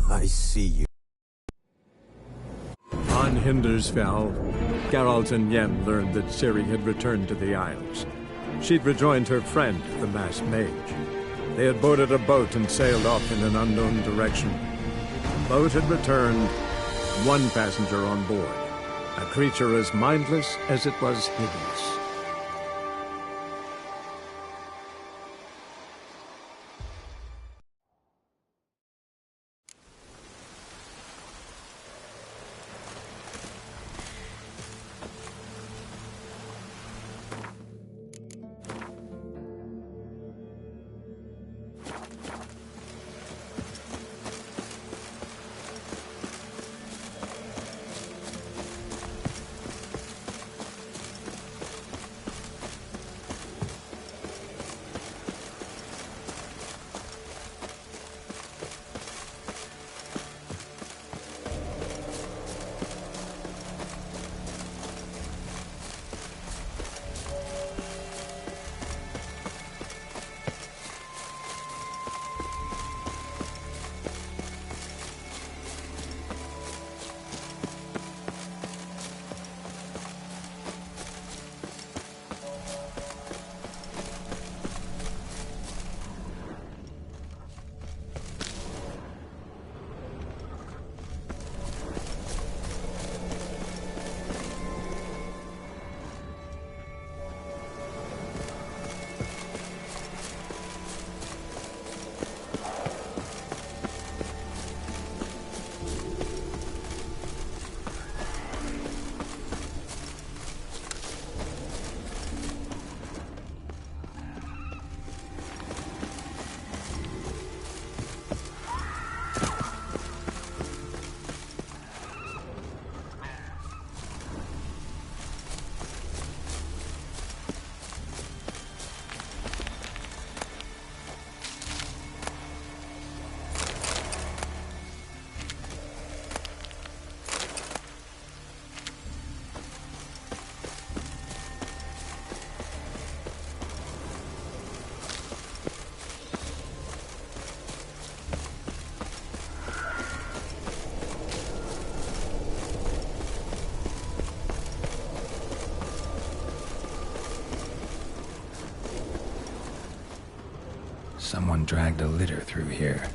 I see you. On Hindersfell, Geralt and Yen learned that Ciri had returned to the Isles. She'd rejoined her friend, the masked mage. They had boarded a boat and sailed off in an unknown direction. The boat had returned, one passenger on board, a creature as mindless as it was hideous. Someone dragged a litter through here.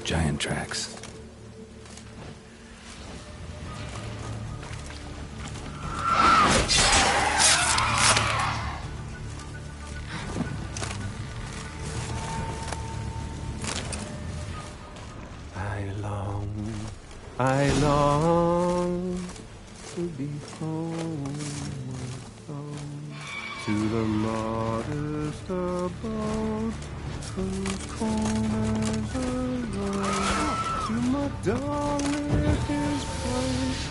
Giant tracks. I long to be home to the modest abode whose corners I run, to my darling at his place,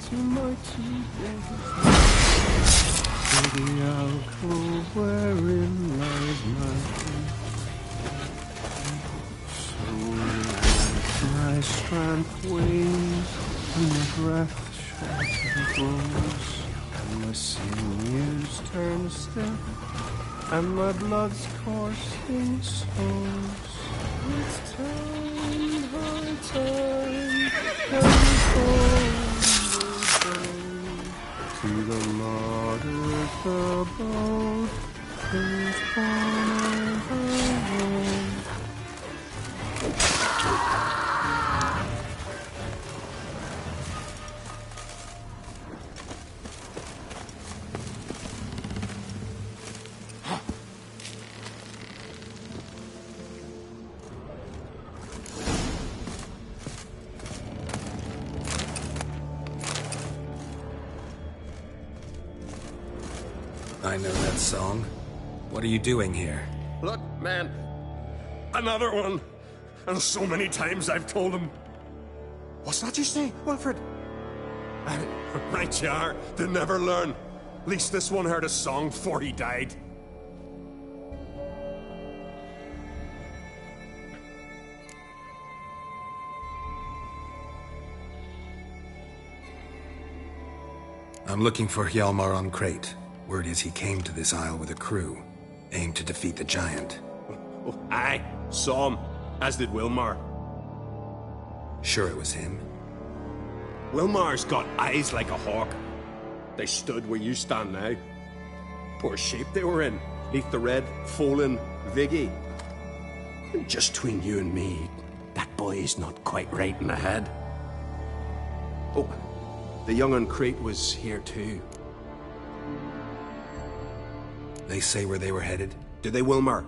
to my two days, to the alcove wherein lies my grief. So as my strength wanes, and my breath short and grows, and my sinews turn stiff, and my blood's coursing slows. It's time, high time, and to the moderate abode, whose corners I roam. I know that song. What are you doing here? Look, man. Another one. And so many times I've told him. What's that you say, Wilfred? Right you are. They never learn. At least this one heard a song before he died. I'm looking for Hjalmar on Crate. Word is he came to this isle with a crew, aimed to defeat the giant. Oh, aye, saw him. As did Wilmar. Sure it was him? Wilmar's got eyes like a hawk. They stood where you stand now. Poor shape they were in. Neath the red, Folin, Viggy. And just between you and me, that boy's not quite right in the head. Oh, the young on Crate was here too. They say where they were headed? Did they, Wilmar?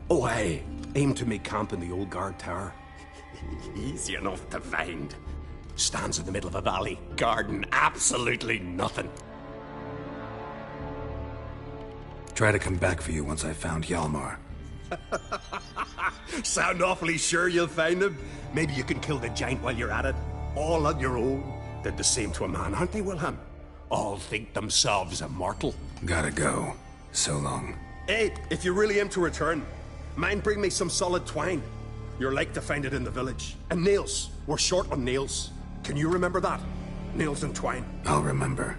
Oh, aye. Aim to make camp in the old guard tower. Easy enough to find. Stands in the middle of a valley. Garden, absolutely nothing. Try to come back for you once I've found Hjalmar. Sound awfully sure you'll find him. Maybe you can kill the giant while you're at it. All on your own. Did the same to a man, aren't they, Wilhelm? All think themselves immortal. Gotta go. So long. Hey, if you really aim to return, mind bring me some solid twine. You're like to find it in the village. And nails. We're short on nails. Can you remember that? Nails and twine. I'll remember.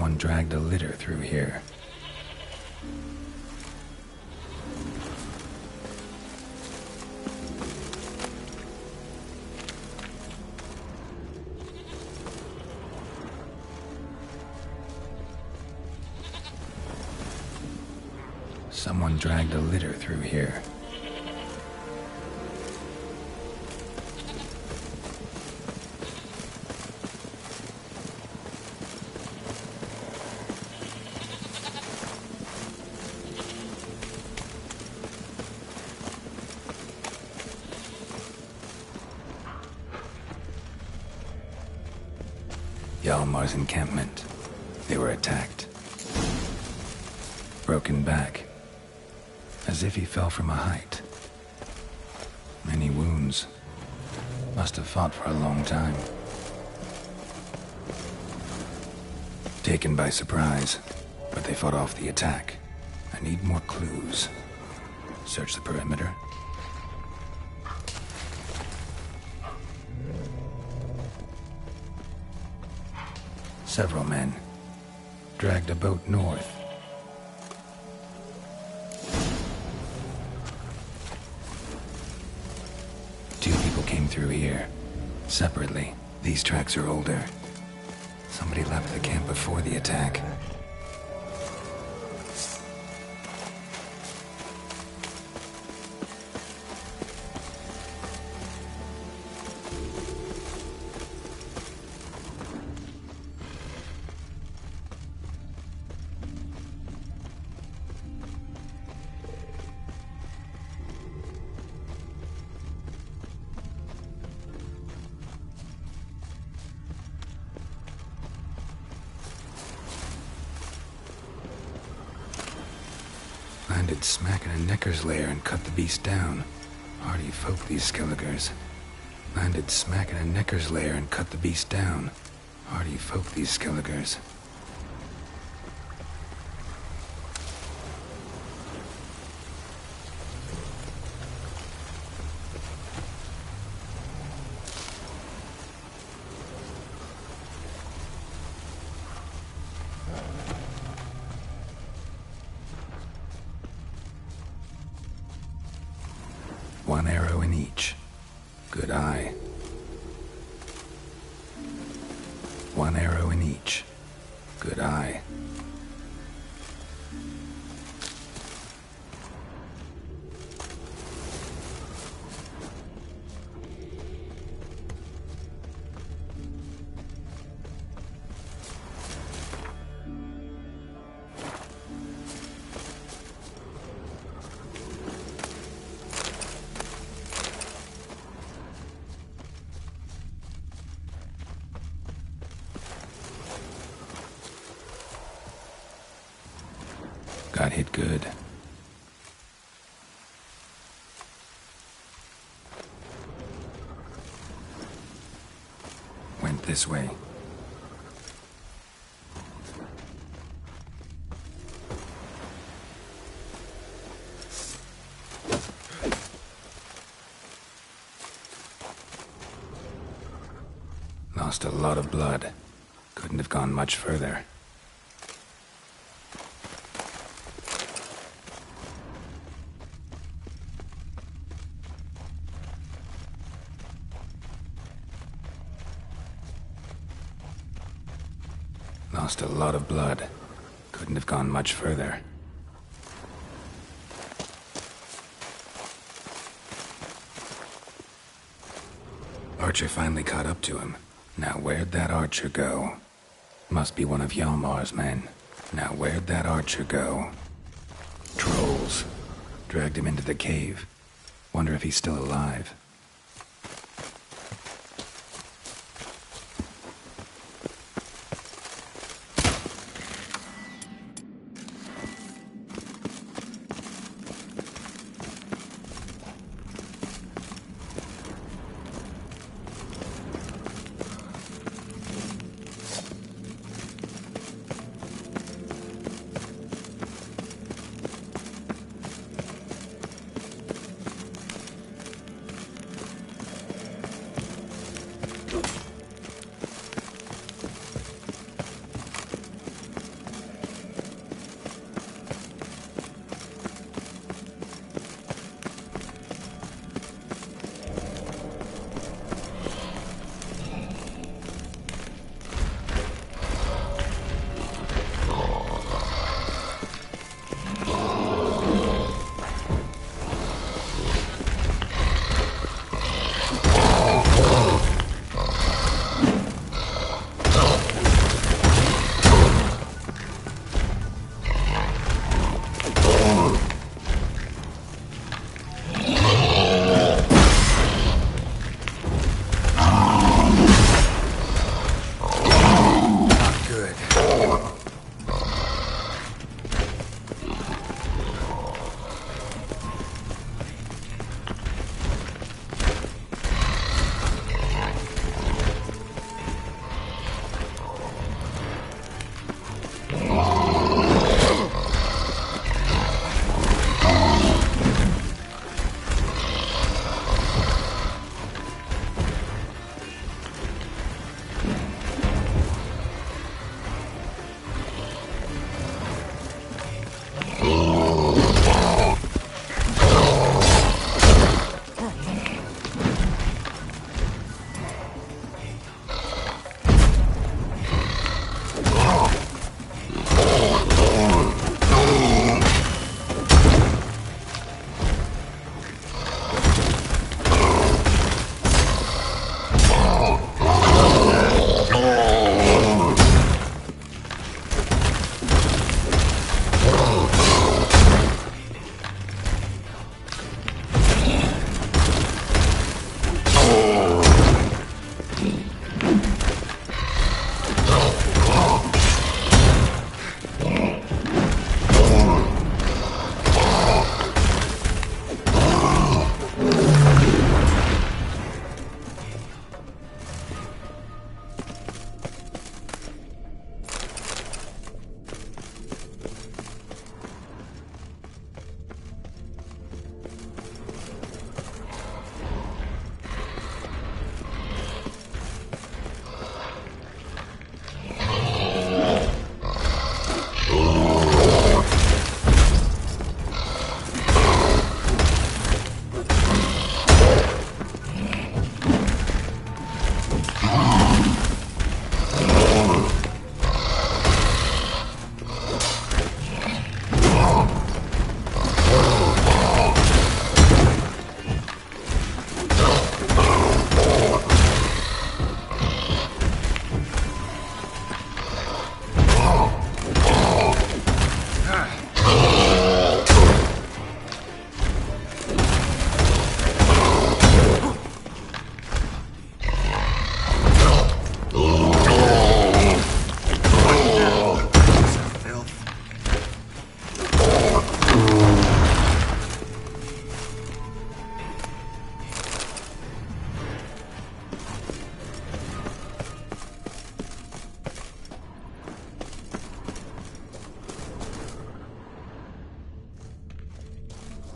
Someone dragged a litter through here. Someone dragged a litter through here. Hjalmar's encampment. They were attacked. Broken back. As if he fell from a height. Many wounds. Must have fought for a long time. Taken by surprise, but they fought off the attack. I need more clues. Search the perimeter. Several men dragged a boat north. Two people came through here, separately. These tracks are older. Somebody left the camp before the attack. Landed smack in a Necker's lair and cut the beast down. Hardy folk, these Skelligers. Landed smack in a Necker's lair and cut the beast down. Hardy folk, these Skelligers. One arrow in each. Good eye. One arrow in each. Good eye. Got hit good. Went this way. Lost a lot of blood. Couldn't have gone much further. Lost a lot of blood. Couldn't have gone much further. Archer finally caught up to him. Now where'd that archer go? Must be one of Hjalmar's men. Now where'd that archer go? Trolls. Dragged him into the cave. Wonder if he's still alive.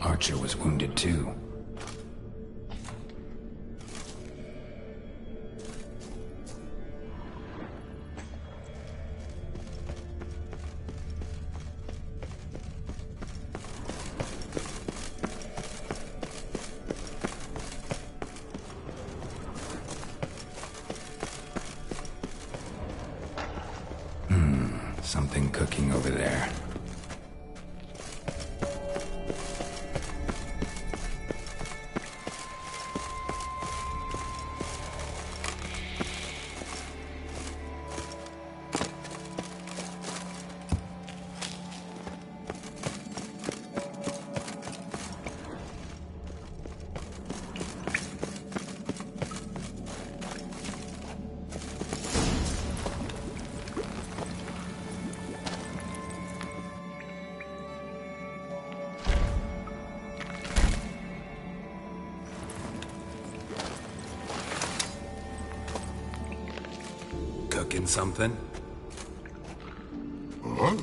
Archer was wounded too. Something cooking over there. Cooking something? Huh?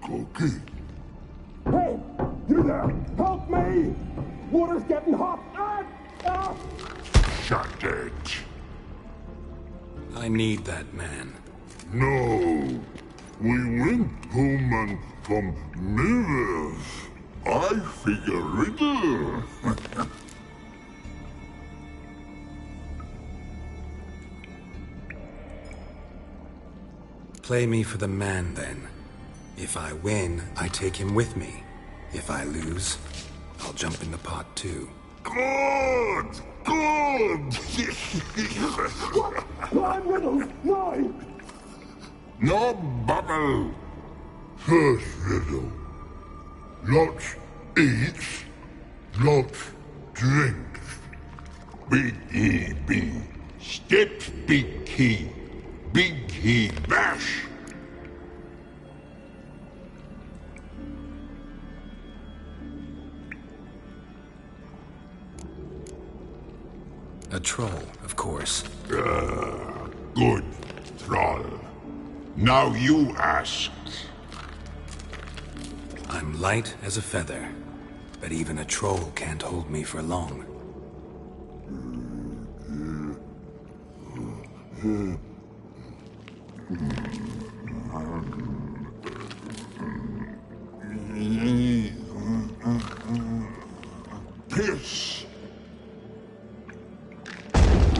Cookie? Hey, you there! Help me! Water's getting hot! Shut it. I need that man. No. We went home and from mirrors. I figure riddle. Play me for the man, then. If I win, I take him with me. If I lose, I'll jump in the pot, too. Good! Good! Climb riddles! No! No bubble! First riddle. Lots eats, lots drinks. Big E B. Steps big key. Big key bash. A troll, of course. Good, troll. Now you ask. I'm light as a feather, but even a troll can't hold me for long. Piss.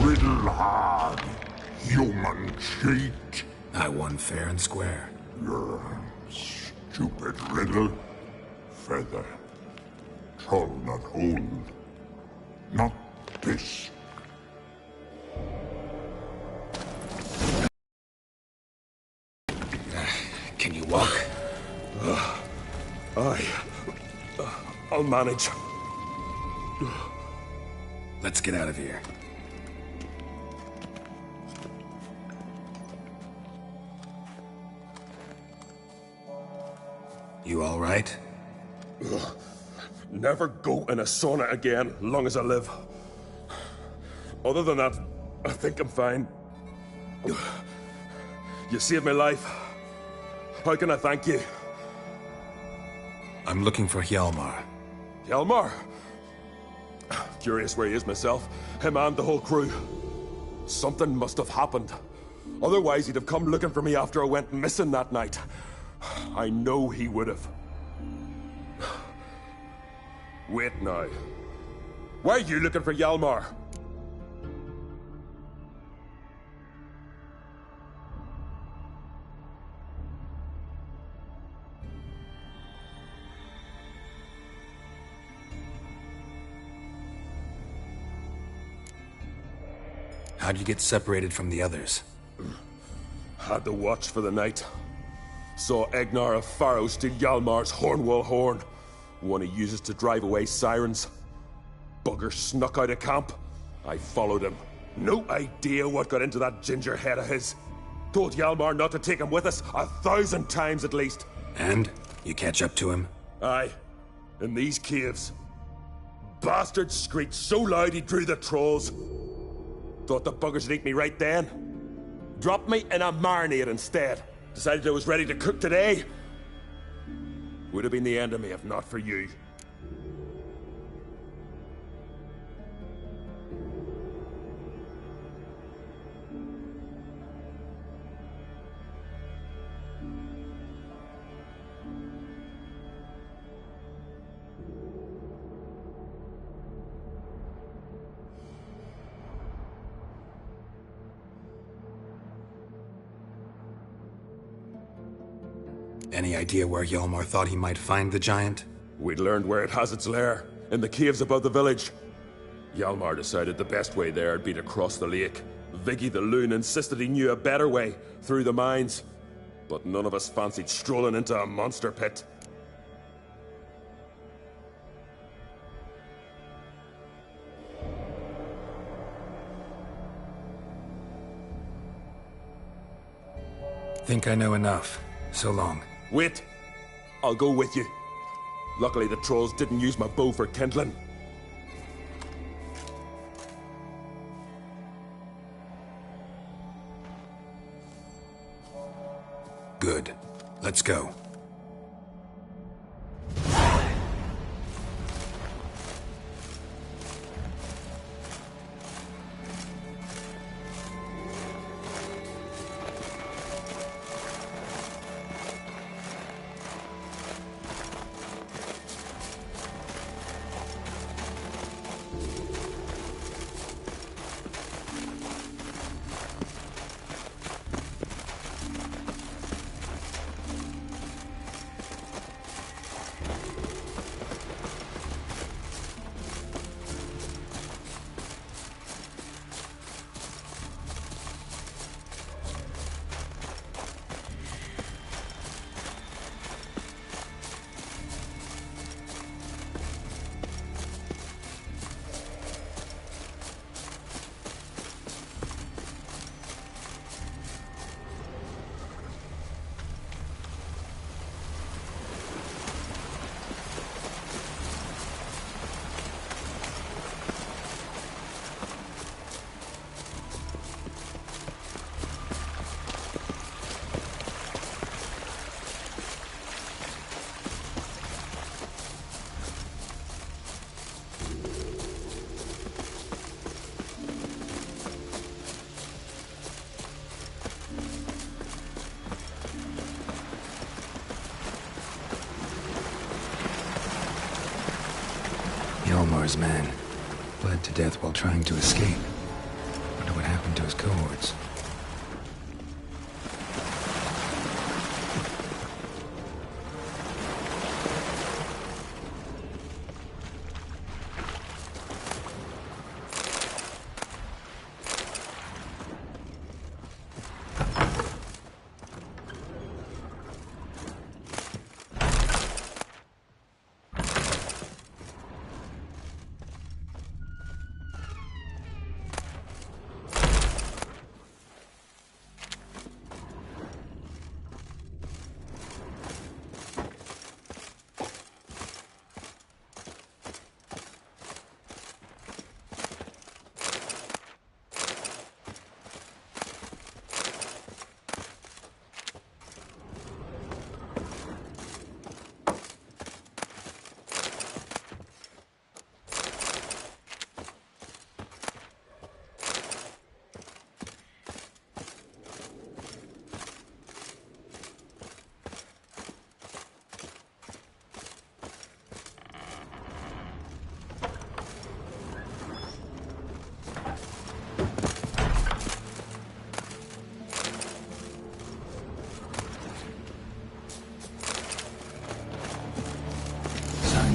Riddle hard, human cheat. I won fair and square. Stupid riddle. Feather. Troll not hold. Not piss. Can you walk? I'll manage. Let's get out of here. You all right? Never go in a sauna again, long as I live. Other than that, I think I'm fine. You saved my life. How can I thank you? I'm looking for Hjalmar. Hjalmar? Curious where he is myself. Him and the whole crew. Something must have happened. Otherwise, he'd have come looking for me after I went missing that night. I know he would have. Wait now. Why are you looking for Hjalmar? How'd you get separated from the others? Had to watch for the night. Saw Egnar of Pharaoh steal Hjalmar's Hornwall horn. One he uses to drive away sirens. Bugger snuck out of camp. I followed him. No idea what got into that ginger head of his. Told Hjalmar not to take him with us 1,000 times at least. And? You catch up to him? Aye. In these caves. Bastard screeched so loud he drew the trolls. Thought the buggers would eat me right then. Dropped me in a marinade instead. Decided I was ready to cook today. Would have been the end of me if not for you. Any idea where Hjalmar thought he might find the giant? We'd learned where it has its lair, in the caves above the village. Hjalmar decided the best way there would be to cross the lake. Viggy the loon insisted he knew a better way, through the mines. But none of us fancied strolling into a monster pit. Think I know enough. So long. Wait! I'll go with you. Luckily the trolls didn't use my bow for kindling. Good. Let's go. Hjalmar's man. Bled to death while trying to escape. Wonder what happened to his cohorts.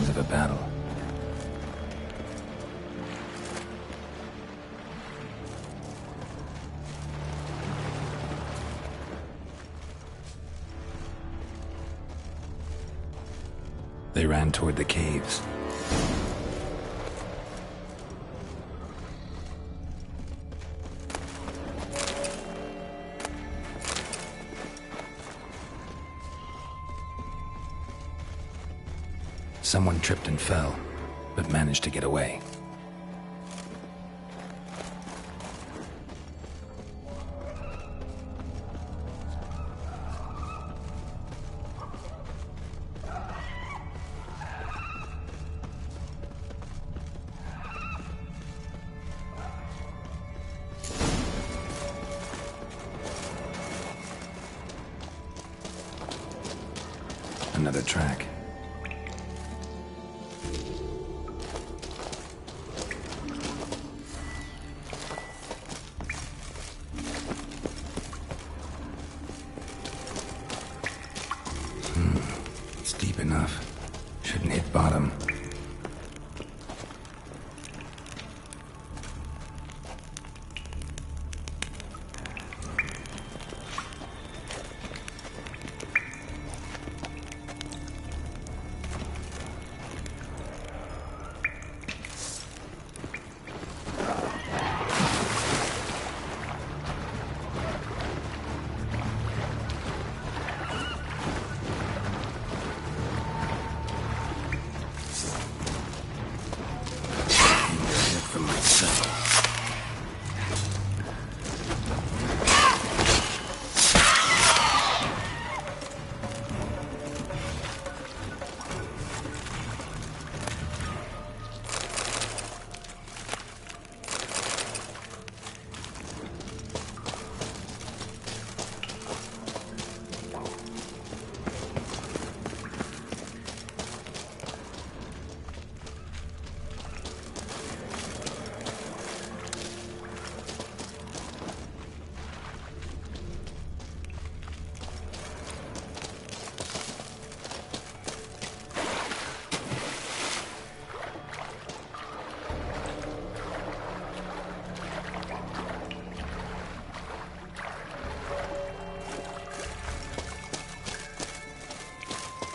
Of a battle. They ran toward the caves. Someone tripped and fell, but managed to get away. Another track. It's deep enough. Shouldn't hit bottom.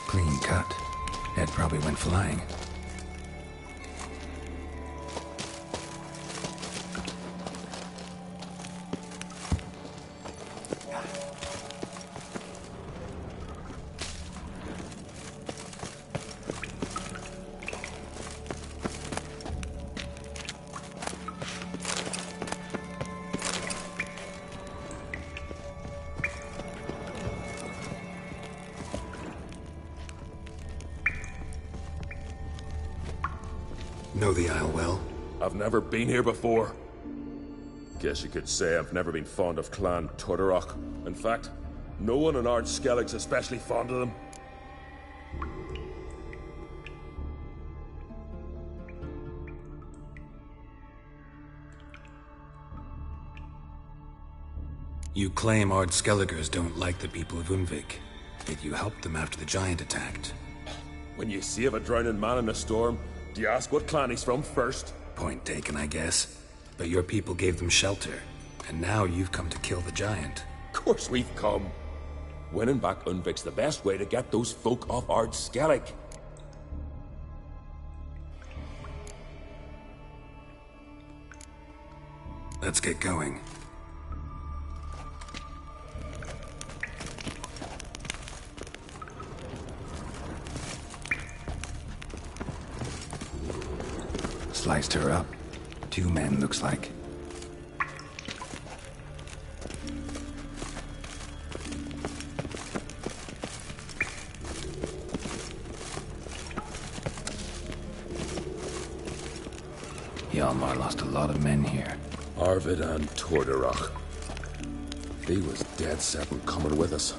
Clean cut. Ed probably went flying. Know the Isle well? I've never been here before. Guess you could say I've never been fond of Clan Turdarroch. In fact, no one in Ard Skellig's especially fond of them. You claim Ard Skelligers don't like the people of Unvik, yet you helped them after the giant attacked. When you save a drowning man in a storm, do you ask what clan he's from first? Point taken, I guess. But your people gave them shelter, and now you've come to kill the giant. Of course we've come. Winning back Unvik's the best way to get those folk off Ard Skellig. Let's get going. Sliced her up. 2 men, looks like. Hjalmar lost a lot of men here. Arvid and Tordarach. He was dead set on coming with us.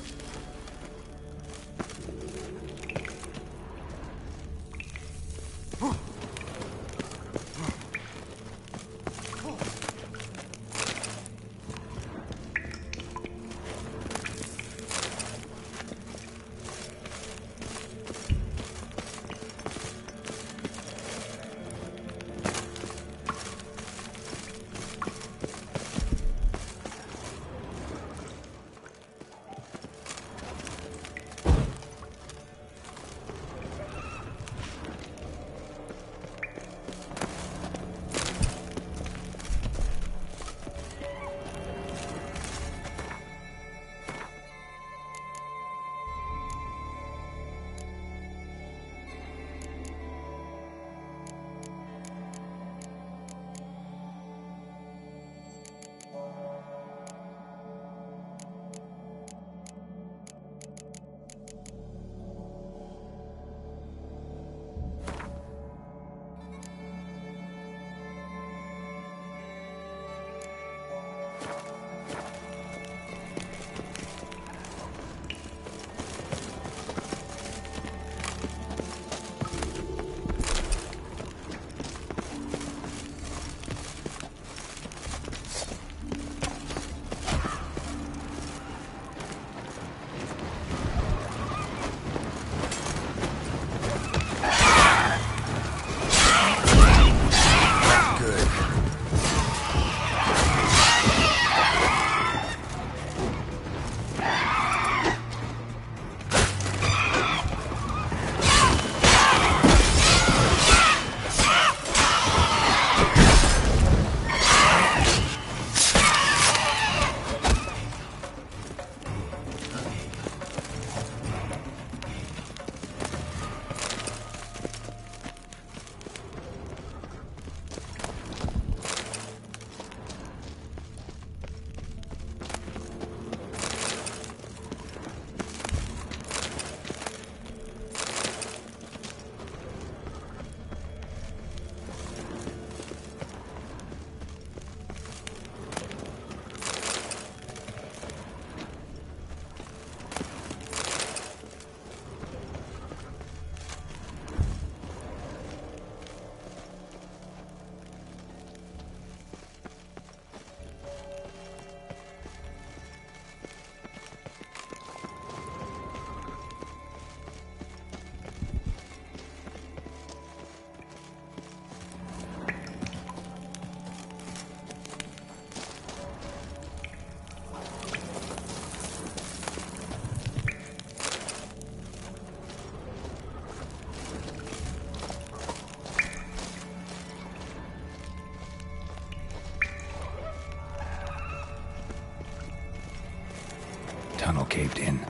Tunnel caved in.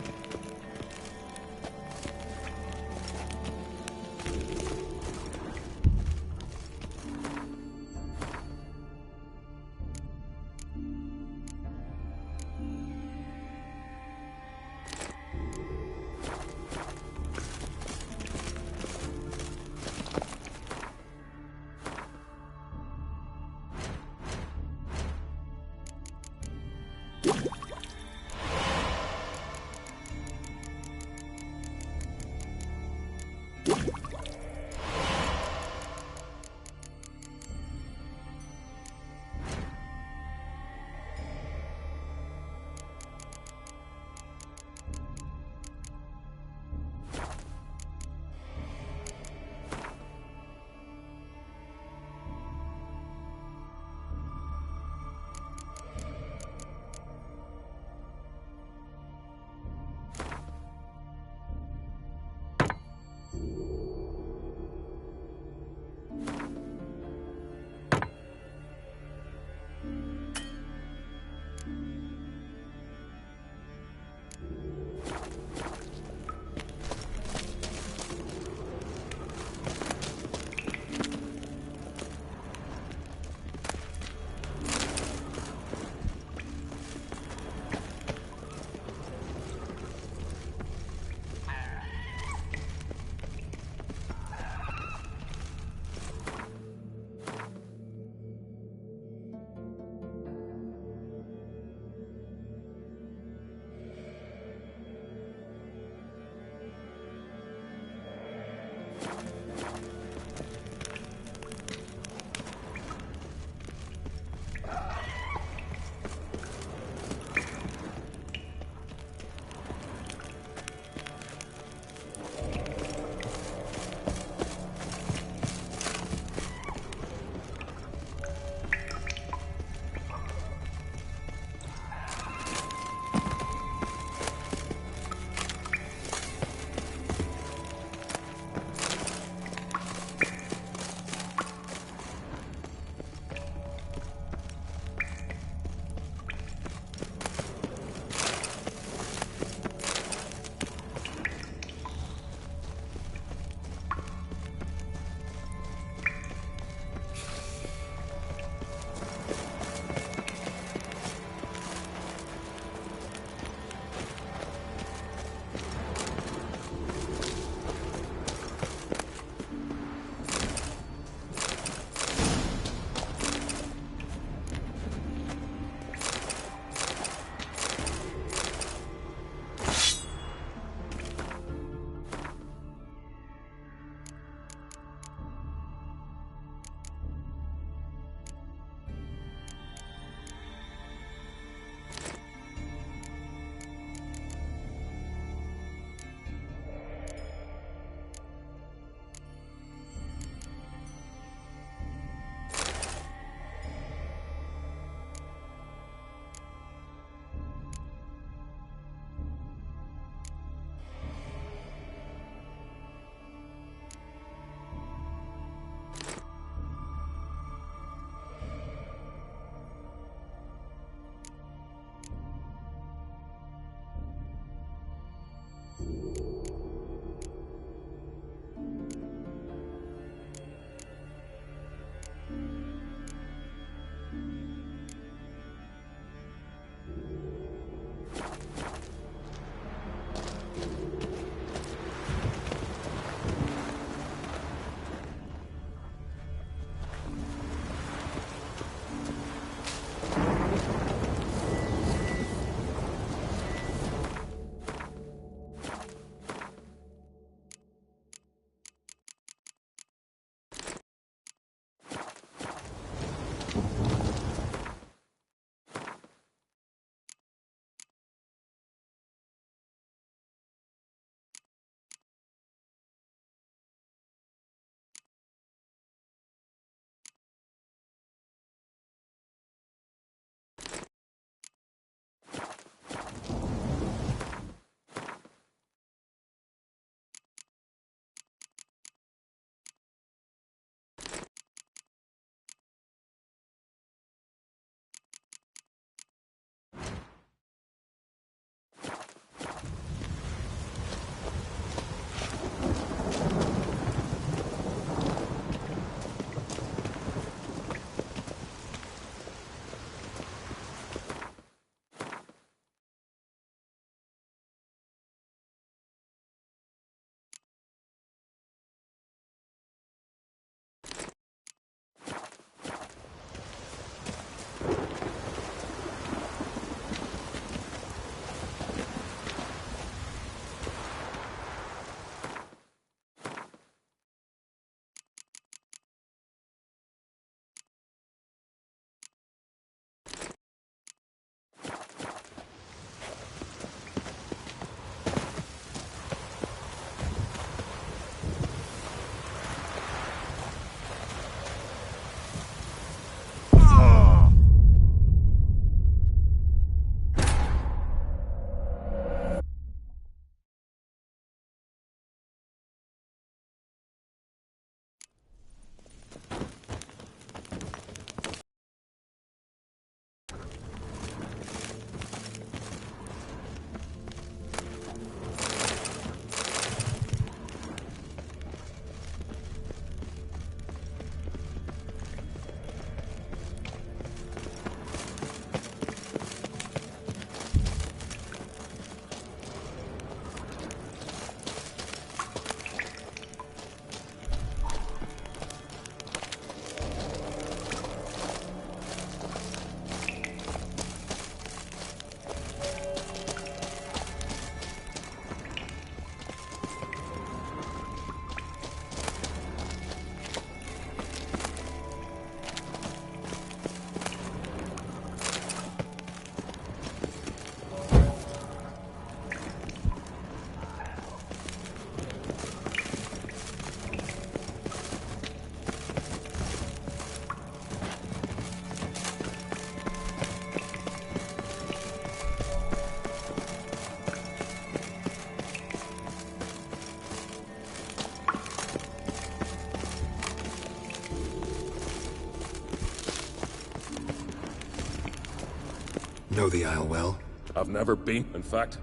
Know the Isle well? I've never been, in fact.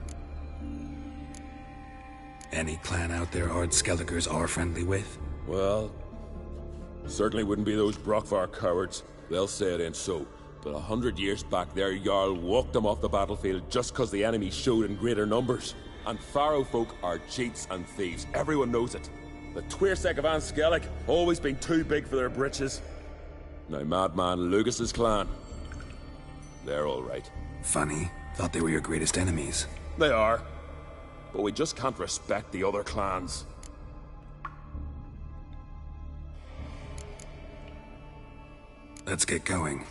Any clan out there Ardskelligers are friendly with? Well, certainly wouldn't be those Brockvar cowards. They'll say it ain't so. But 100 years back, their Jarl walked them off the battlefield just because the enemy showed in greater numbers. And Pharaoh folk are cheats and thieves. Everyone knows it. The Twirsec of Anskellig always been too big for their britches. Now, Madman Lucas's clan, they're all right. Funny. Thought they were your greatest enemies. They are. But we just can't respect the other clans. Let's get going.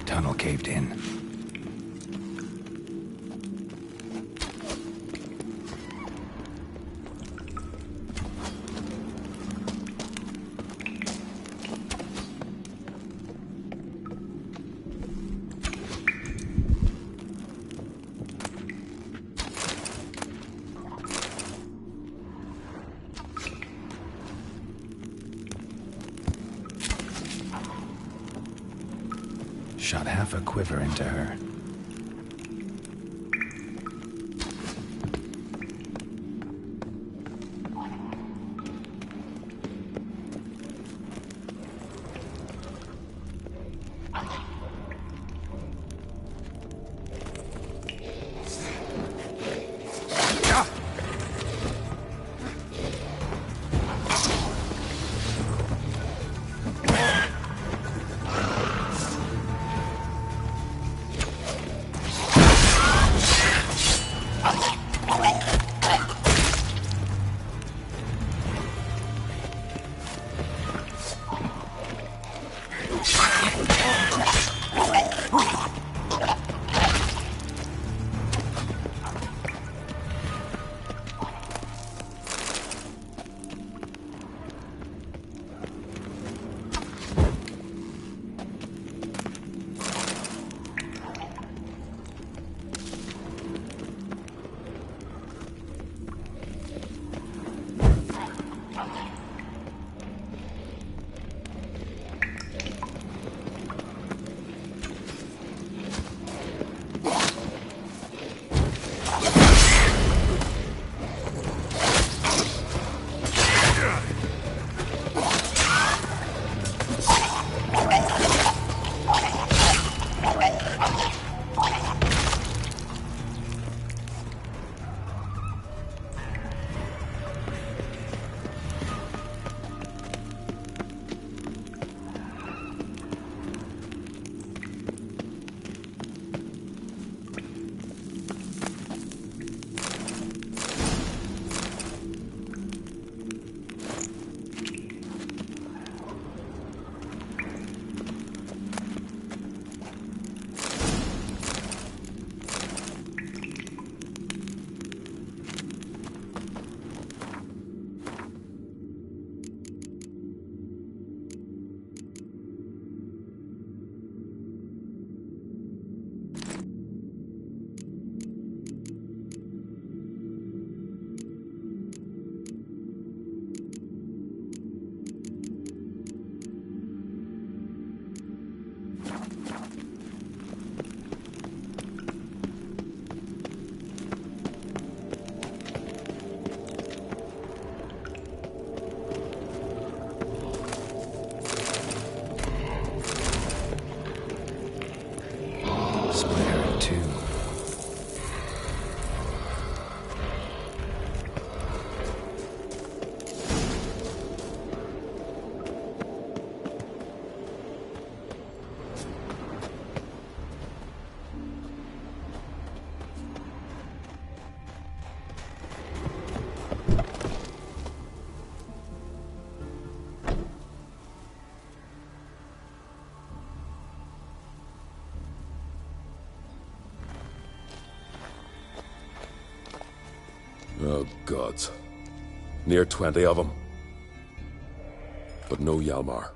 Tunnel caved in. Shot half a quiver into her. Oh, gods. Near 20 of them. But no Hjalmar.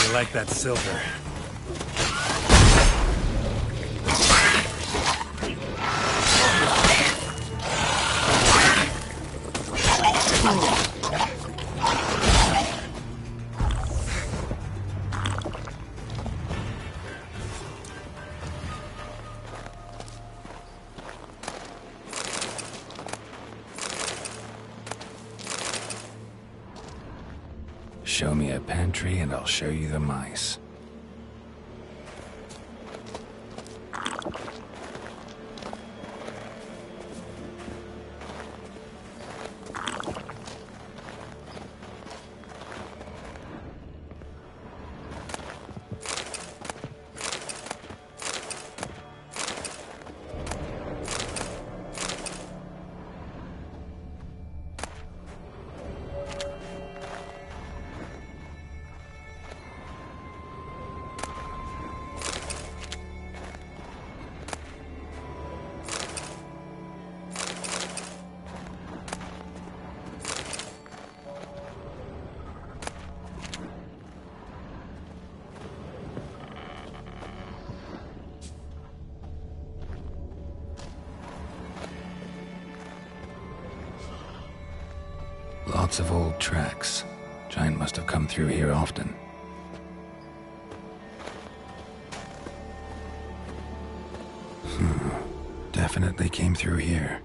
I like that silver. Show me a pantry and I'll show you the mice. Lots of old tracks. Giant must have come through here often. Definitely came through here.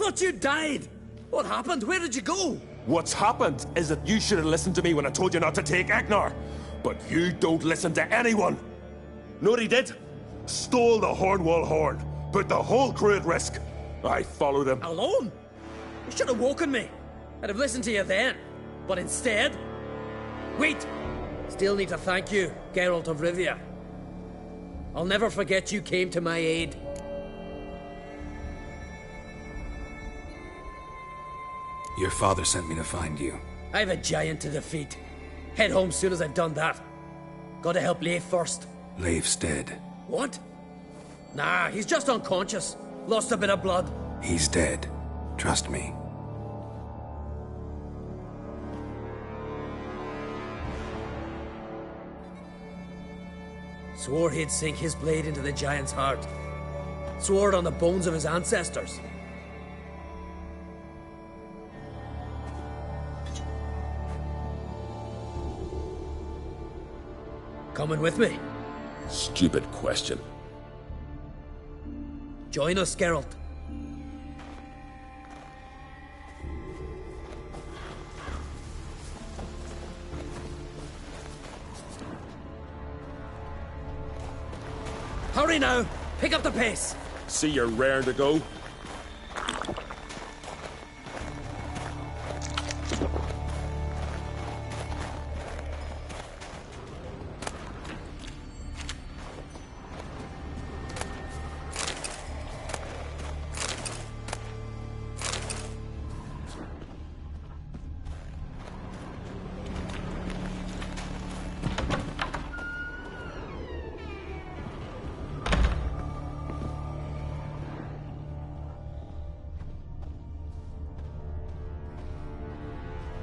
thought you died. What happened? Where did you go? What's happened is that you should have listened to me when I told you not to take Agnar. But you don't listen to anyone. Know what he did? Stole the Hornwall horn. Put the whole crew at risk. I followed him. Alone? You should have woken me. I'd have listened to you then. But instead... Wait! Still need to thank you, Geralt of Rivia. I'll never forget you came to my aid. Your father sent me to find you. I've a giant to defeat. Head home soon as I've done that. Gotta help Leif first. Leif's dead. What? Nah, he's just unconscious. Lost a bit of blood. He's dead. Trust me. Swore he'd sink his blade into the giant's heart. Swore it on the bones of his ancestors. Coming with me? Stupid question. Join us, Geralt. Hurry now! Pick up the pace! See you're raring to go?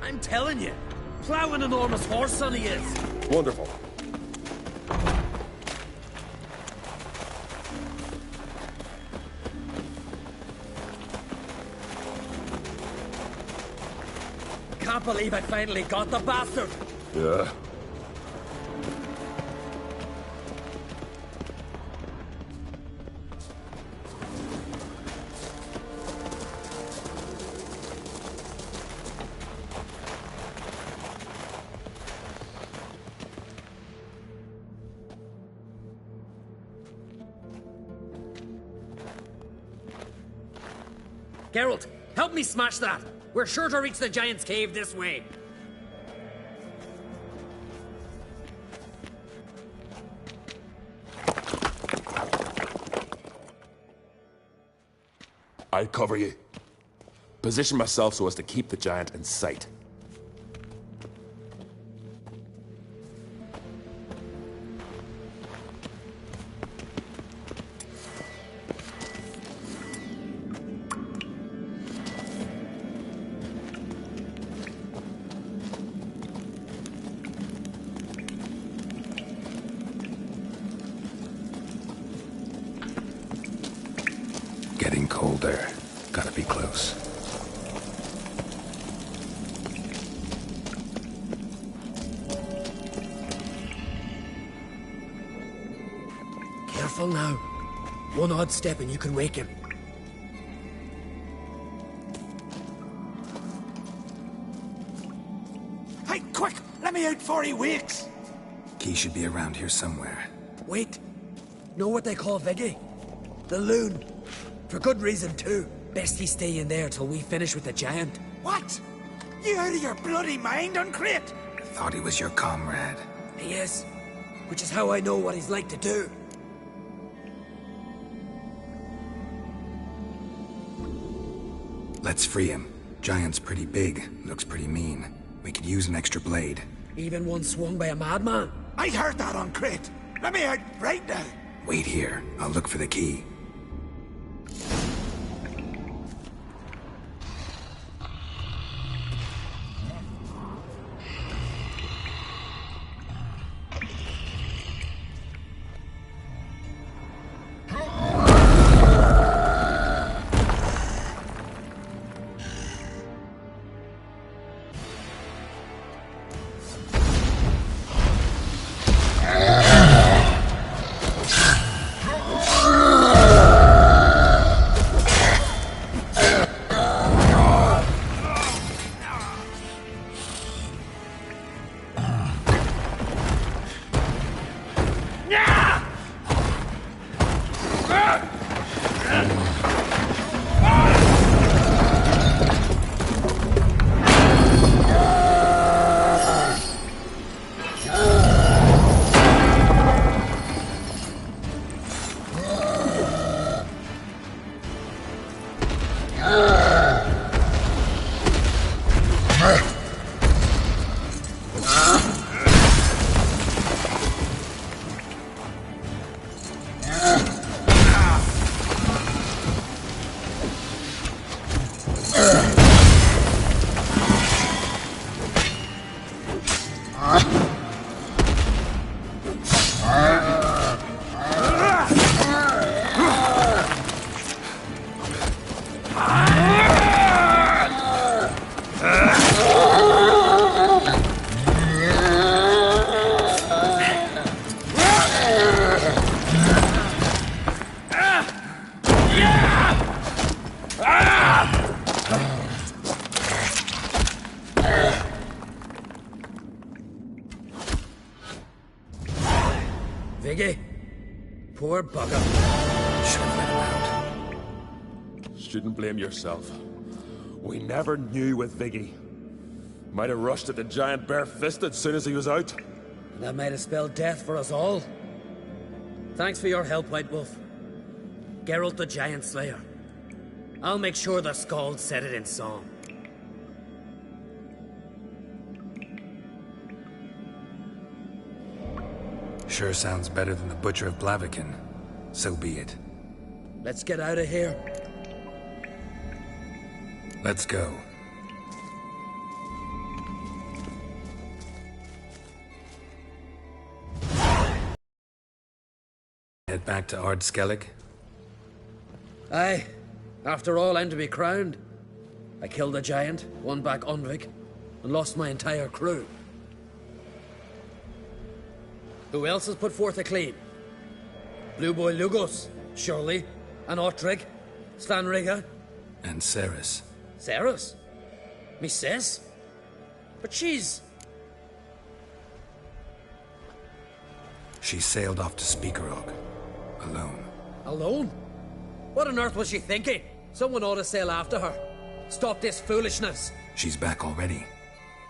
I'm telling you, plow an enormous horse, son he is. Wonderful. Can't believe I finally got the bastard. Yeah. Geralt, help me smash that. We're sure to reach the giant's cave this way. I'll cover you. Position myself so as to keep the giant in sight. Getting colder. Gotta be close. Careful now. One odd step and you can wake him. Hey, quick! Let me out before he wakes! Key should be around here somewhere. Wait. Know what they call Viggy? The loon. For good reason, too. Best he stay in there till we finish with the giant. What? You out of your bloody mind, Uncrate? Thought he was your comrade. He is. Which is how I know what he's like to do. Let's free him. Giant's pretty big. Looks pretty mean. We could use an extra blade. Even one swung by a madman. I heard that, Uncrate. Let me out right now. Wait here. I'll look for the key. Viggy? Poor bugger. Should have let him out. Shouldn't blame yourself. We never knew with Viggy. Might have rushed at the giant bare-fisted as soon as he was out. That might have spelled death for us all. Thanks for your help, White Wolf. Geralt the Giant Slayer. I'll make sure the Scald said it in song. Sure sounds better than the Butcher of Blaviken. So be it. Let's get out of here. Let's go. Head back to Ard Skellig? Aye. After all, I'm to be crowned. I killed a giant, won back Onvik, and lost my entire crew. Who else has put forth a claim? Blue Boy Lugos, surely, and Ottrig, Slanriga. And Ceres. Ceres? Me sis? But she's... She sailed off to Speakerog. Alone. Alone? What on earth was she thinking? Someone ought to sail after her. Stop this foolishness. She's back already.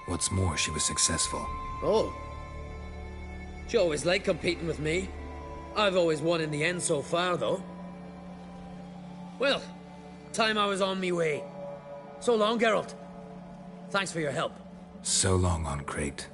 What's more, she was successful. Oh. She always liked competing with me. I've always won in the end so far, though. Well, time I was on me way. So long, Geralt. Thanks for your help. So long on Crate.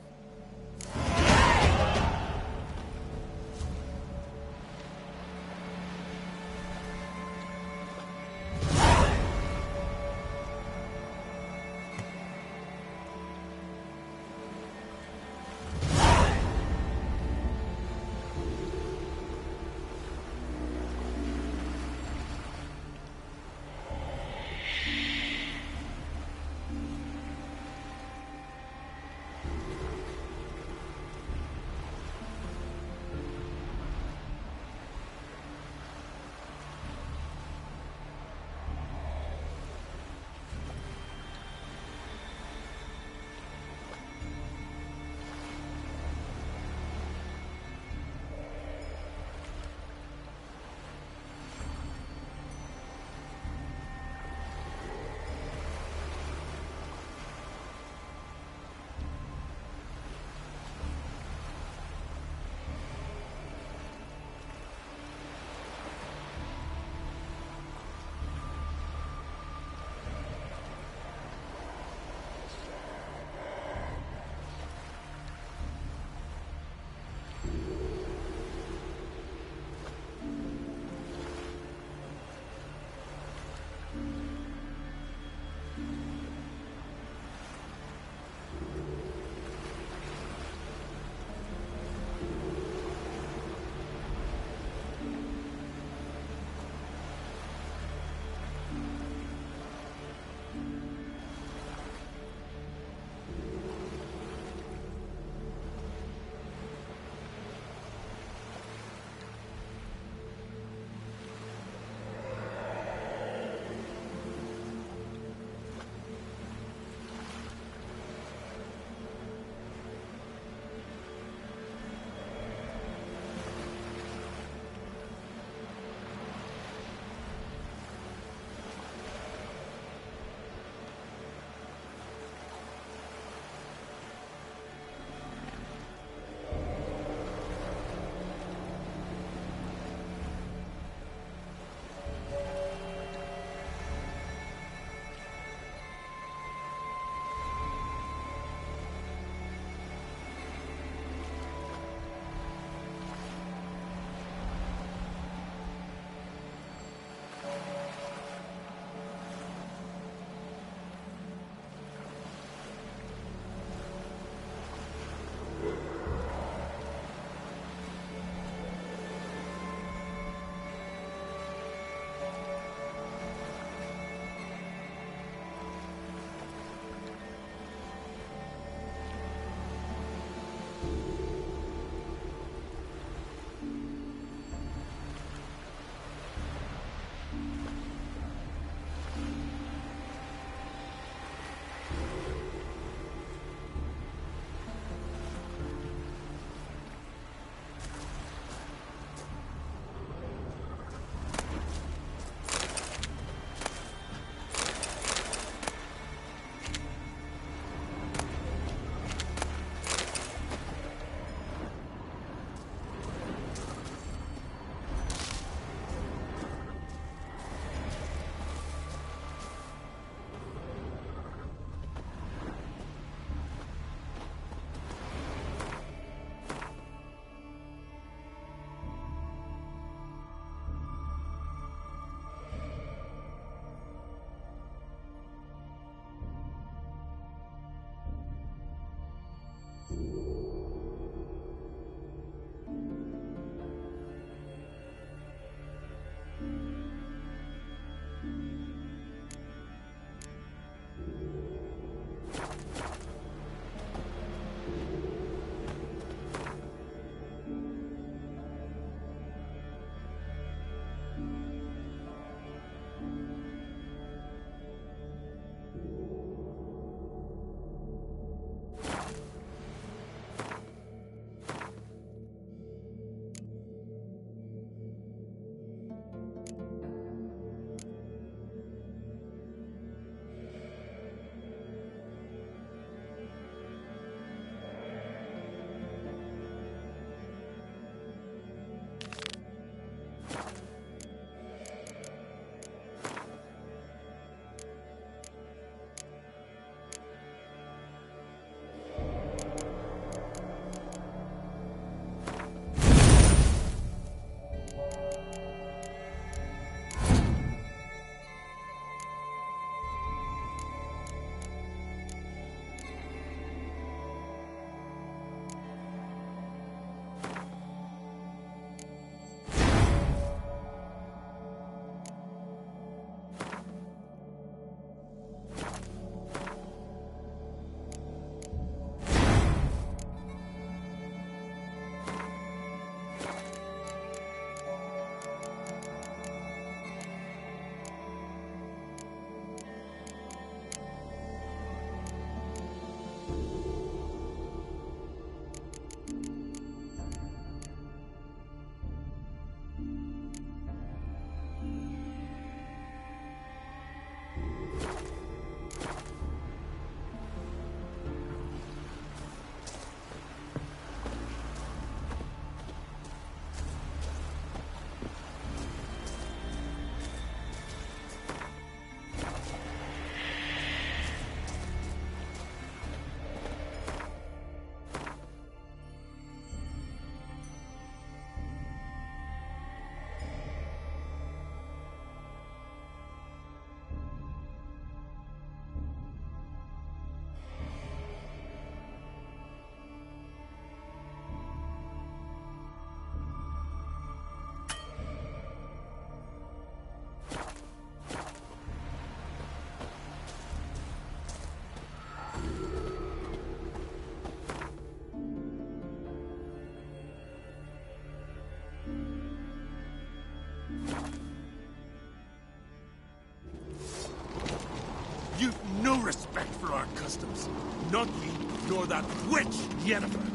customs. Not ye, nor that witch, Yennefer.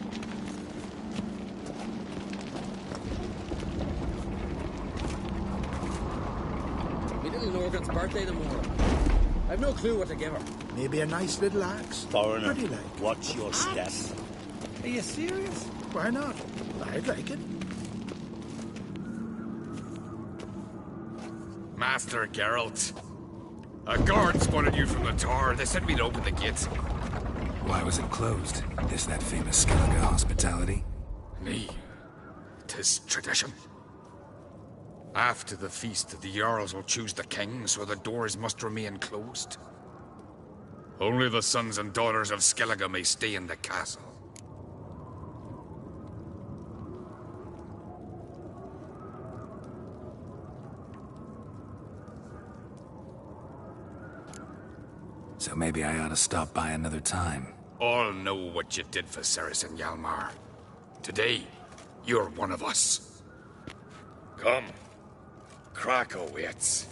Me little Lorgan's birthday tomorrow. I've no clue what to give her. Maybe a nice little axe. Foreigner, Pretty like. watch your step. Are you serious? Why not? I'd like it. Master Geralt. A guard spotted you from the tower. They said we'd open the gates. Why was it closed? Is that famous Skellige hospitality? Me. 'Tis tradition. After the feast, the Jarls will choose the king, so the doors must remain closed. Only the sons and daughters of Skellige may stay in the castle. So maybe I ought to stop by another time. All know what you did for Cerys and Hjalmar. Today, you're one of us. Come. Krakow waits.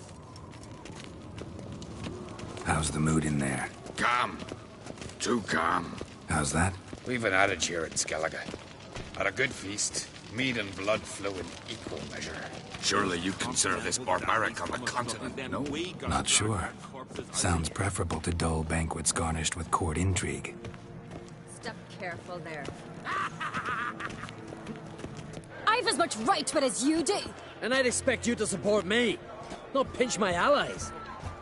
How's the mood in there? Calm. Too calm. How's that? We've an adage here in Skellige. At a good feast, mead and blood flow in equal measure. Surely you consider this barbaric on the continent, no? Not sure. Sounds preferable to dull banquets garnished with court intrigue. Step careful there. I've as much right to it as you do. And I'd expect you to support me, not pinch my allies.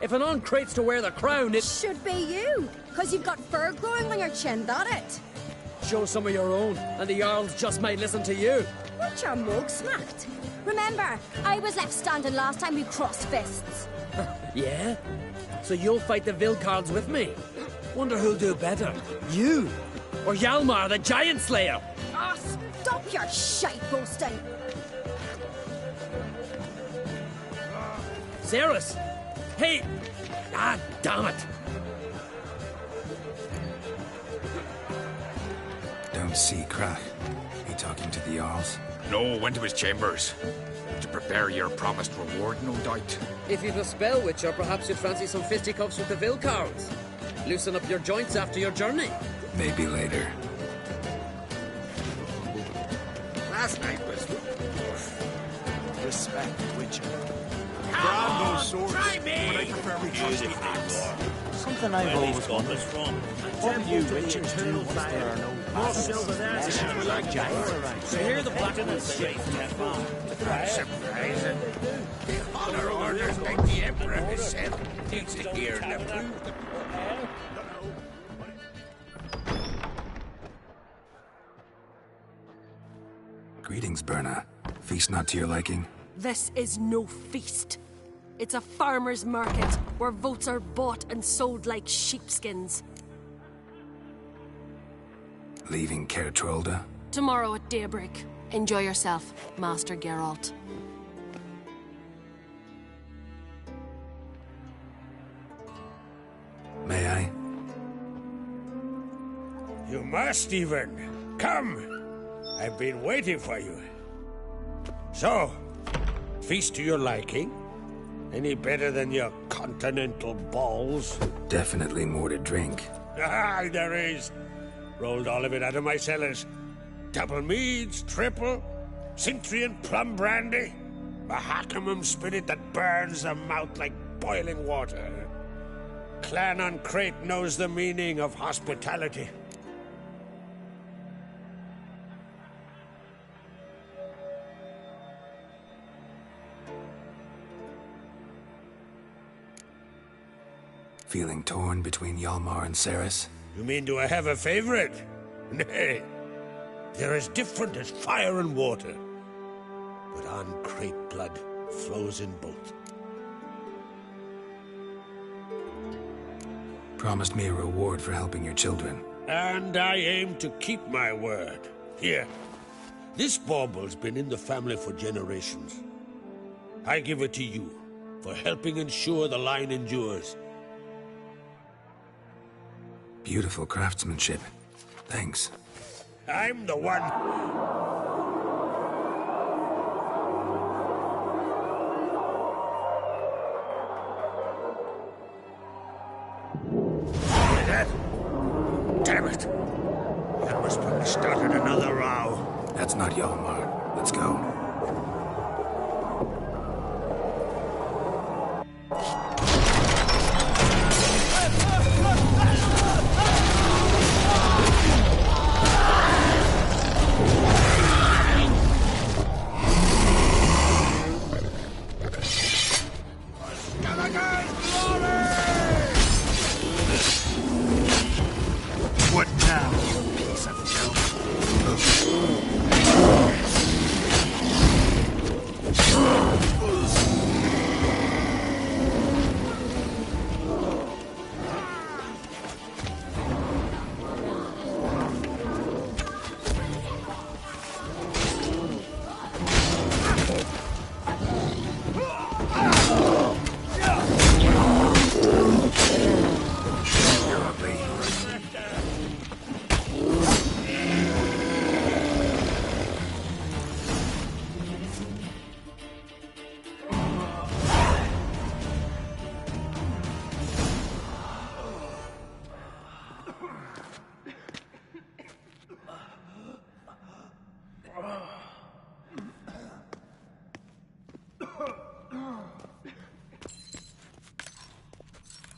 If an on-crate's to wear the crown, it should be you, because you've got fur growing on your chin, that it? Show some of your own, and the Jarls just might listen to you. Want your mug smacked? Remember, I was left standing last time we crossed fists. Yeah? So you'll fight the Vilcards with me? Wonder who'll do better, you or Hjalmar the Giant Slayer? Ah, stop your shite boasting. Cerys! Hey! Ah, damn it! Don't see Krach. He talking to the Jarls? No, went to his chambers. To prepare your promised reward, no doubt. If you've a spell witcher, perhaps you'd fancy some fisticuffs with the Vilcards. Loosen up your joints after your journey. Maybe later. Last night was... Respect, Witcher. Grab those swords, but I prefer we trust the axe. Something I've always wondered. What do you Witchers do once there are no bastards? We like giants. So here the black ones say. Surprising. The honor orders like the Emperor himself needs to hear and approve them. Greetings, Berna. Feast not to your liking? This is no feast. It's a farmer's market where votes are bought and sold like sheepskins. Leaving Caer Trolda? Tomorrow at daybreak. Enjoy yourself, Master Geralt. May I? You must even. Come! I've been waiting for you. So, feast to your liking? Any better than your continental balls? Definitely more to drink. Ah, there is. Rolled all of it out of my cellars. Double meads, triple, Cintrian plum brandy, a Hackemum spirit that burns the mouth like boiling water. Clan on Crate knows the meaning of hospitality. Feeling torn between Hjalmar and Cerys? You mean, do I have a favorite? Nay. They're as different as fire and water. But on Crate blood flows in both. Promised me a reward for helping your children. And I aim to keep my word. Here. This bauble's been in the family for generations. I give it to you for helping ensure the line endures. Beautiful craftsmanship. Thanks. I'm the one. That's not Hjalmar. Let's go. What now, you piece of dope?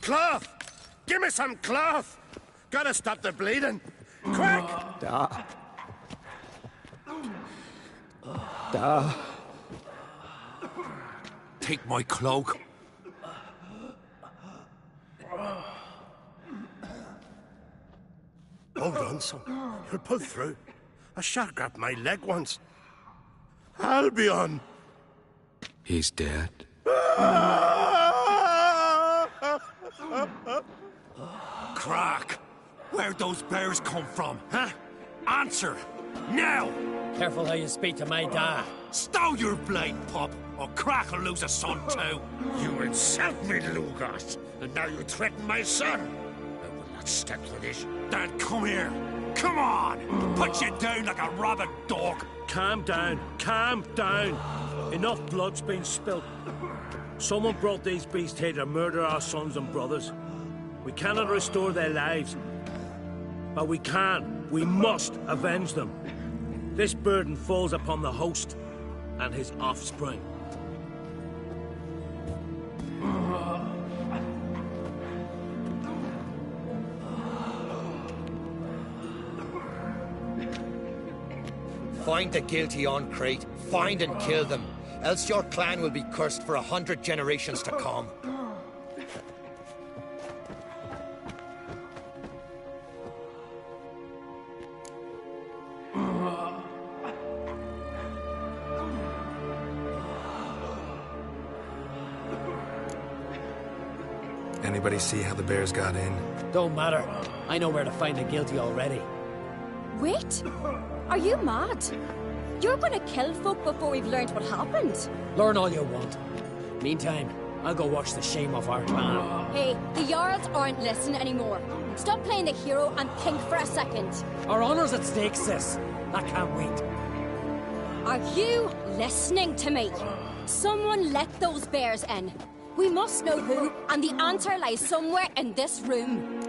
Cloth! Give me some cloth! Gotta stop the bleeding! Quick! Da. Da. Take my cloak. Hold on, son. You'll pull through. A shot grabbed my leg once. Albion! He's dead. Crack! Where'd those bears come from, huh? Answer! Now! Careful how you speak to my dad. Stow your blade, pup, or Crack will lose a son too. You insult me, Lugas, and now you threaten my son. I will not step for this. Dad, come here. Come on! Put you down like a rabid dog. Calm down. Calm down. Enough blood's been spilt. Someone brought these beasts here to murder our sons and brothers. We cannot restore their lives. But we can. We must avenge them. This burden falls upon the host and his offspring. Find the guilty on Crete. Find and kill them. Else your clan will be cursed for 100 generations to come. Anybody see how the bears got in? Don't matter. I know where to find the guilty already. Wait! Are you mad? You're gonna kill folk before we've learned what happened. Learn all you want. Meantime, I'll go watch the shame of our clan. Hey, the Jarls aren't listening anymore. Stop playing the hero and think for a second. Our honor's at stake, sis. I can't wait. Are you listening to me? Someone let those bears in. We must know who, and the answer lies somewhere in this room.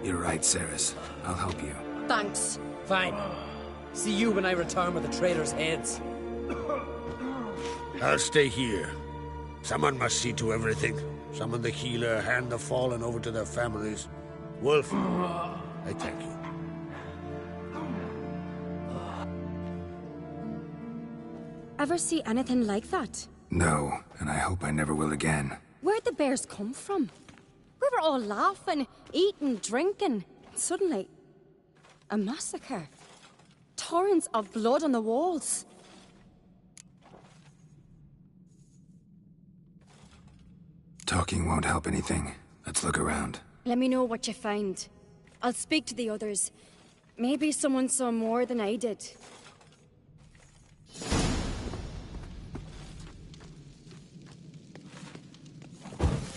You're right, Cerys. I'll help you. Thanks. Fine. See you when I return with the traitors' heads. I'll stay here. Someone must see to everything. Summon the healer, hand the fallen over to their families. Wolf, I thank you. Ever see anything like that? No, and I hope I never will again. Where'd the bears come from? We were all laughing, eating, drinking. Suddenly, a massacre. Torrents of blood on the walls. Talking won't help anything. Let's look around. Let me know what you find. I'll speak to the others. Maybe someone saw more than I did.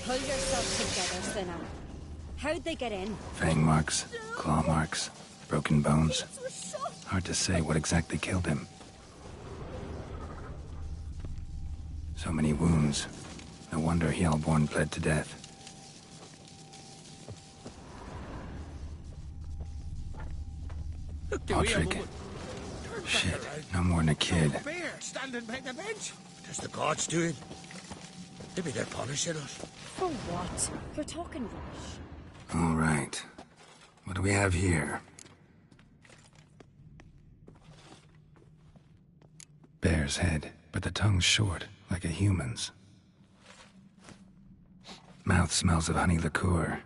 Pull yourself together, Cinna. How'd they get in? Fang marks, claw marks, broken bones. Hard to say what exactly killed him. So many wounds. No wonder Hjalborn bled to death. Altric. Shit, no more than a kid. A bear standing by the bench. What is the gods doing? Maybe they're punishing us. For what? You're talking rubbish. All right. What do we have here? Bear's head, but the tongue's short, like a human's. Mouth smells of honey liqueur.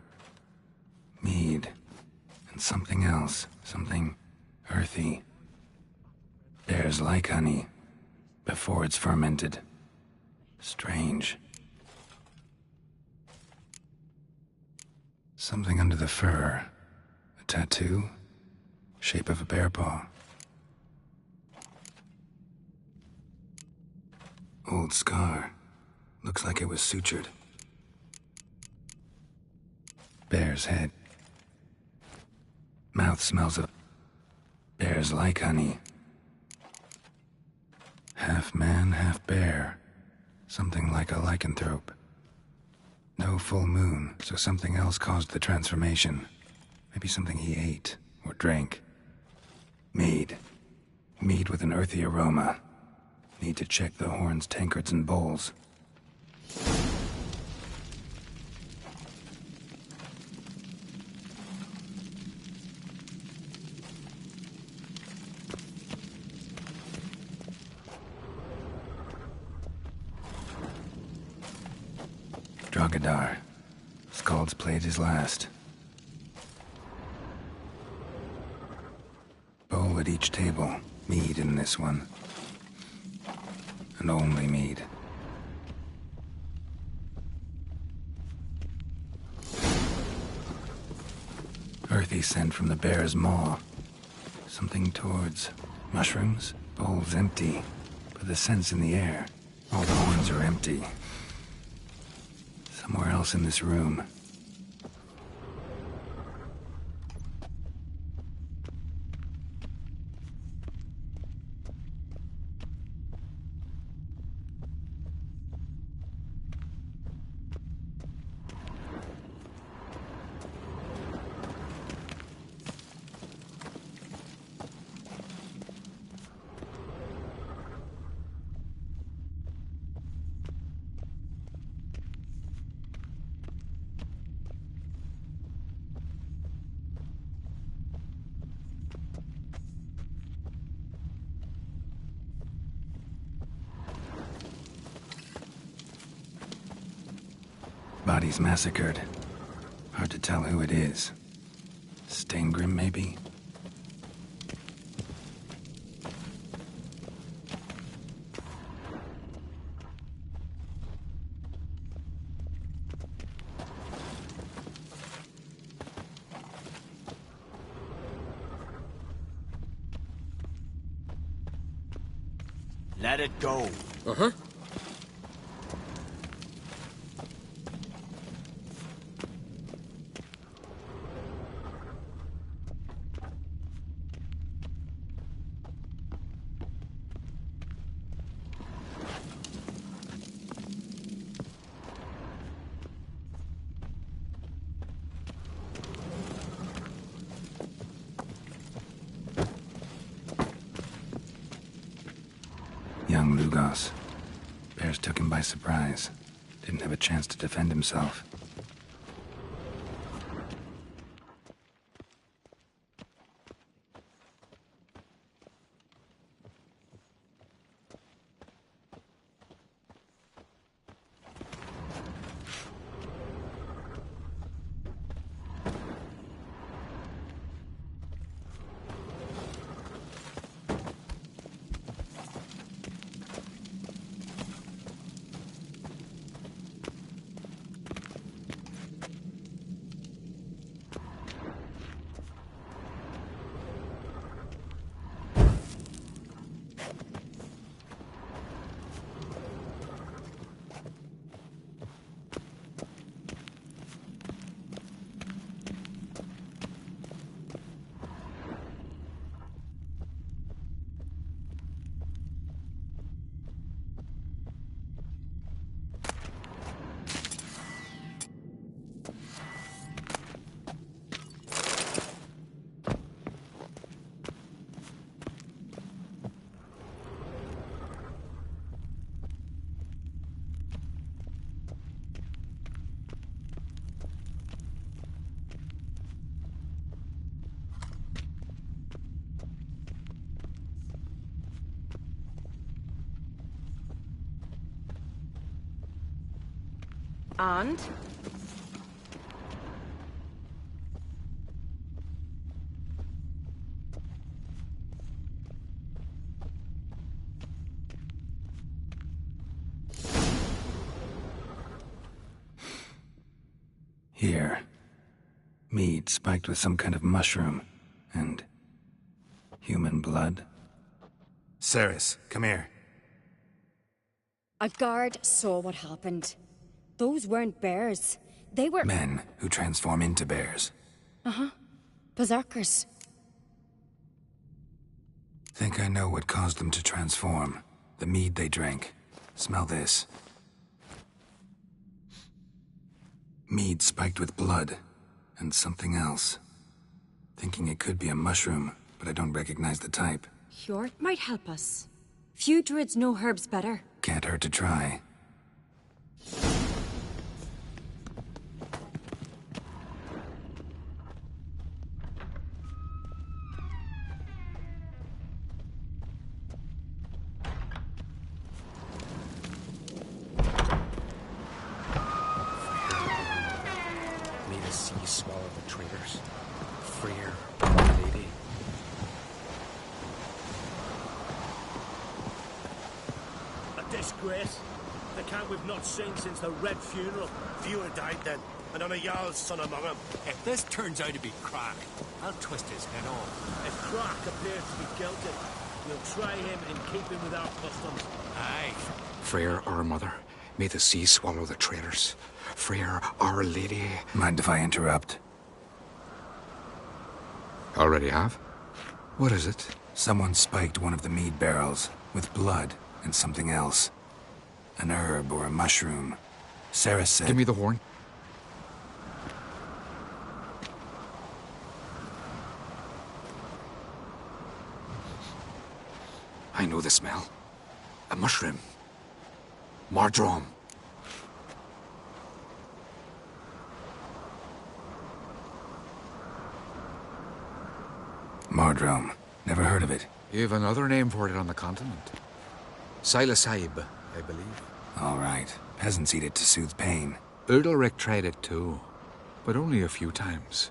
Mead. And something else. Something earthy. Bears like honey, before it's fermented. Strange. Something under the fur. A tattoo? Shape of a bear paw. Old scar. Looks like it was sutured. Bear's head. Mouth smells of... Bears like honey. Half man, half bear. Something like a lycanthrope. No full moon, so something else caused the transformation. Maybe something he ate or drank. Mead. Mead with an earthy aroma. Need to check the horns, tankards, and bowls. Drogadar. Skald's played his last. Bowl at each table. Mead in this one. And only mead. Earthy scent from the bear's maw. Something towards mushrooms. Bowl's empty, but the scent's in the air. All the horns are empty. Somewhere else in this room. Bodies massacred. Hard to tell who it is. Steingrim, maybe? Let it go. Uh-huh. Young Lugos. Bears took him by surprise. Didn't have a chance to defend himself. And? Here. Mead spiked with some kind of mushroom. And human blood. Cerys, come here. A guard saw what happened. Those weren't bears. They were... Men who transform into bears. Uh-huh. Berserkers. Think I know what caused them to transform. The mead they drank. Smell this. Mead spiked with blood. And something else. Thinking it could be a mushroom, but I don't recognize the type. Hjort might help us. Few druids know herbs better. Can't hurt to try. May the sea swallow the traitors. Freyr, Our Lady. A disgrace. The camp we've not seen since the Red Funeral. Fewer died then, and on a Jarl's son among them. If this turns out to be Crack, I'll twist his head off. If Crack appears to be guilty, we'll try him in keeping with our customs. Aye. Freyr, our mother, may the sea swallow the traitors. Freyr, Our Lady. Mind if I interrupt? Already have? What is it? Someone spiked one of the mead barrels with blood and something else. An herb or a mushroom. Cerys said... Give me the horn. I know the smell. A mushroom. Mardrome. Mardrome. Never heard of it. You've another name for it on the continent. Psilocybe, I believe. All right. Peasants eat it to soothe pain. Udalric tried it too, but only a few times.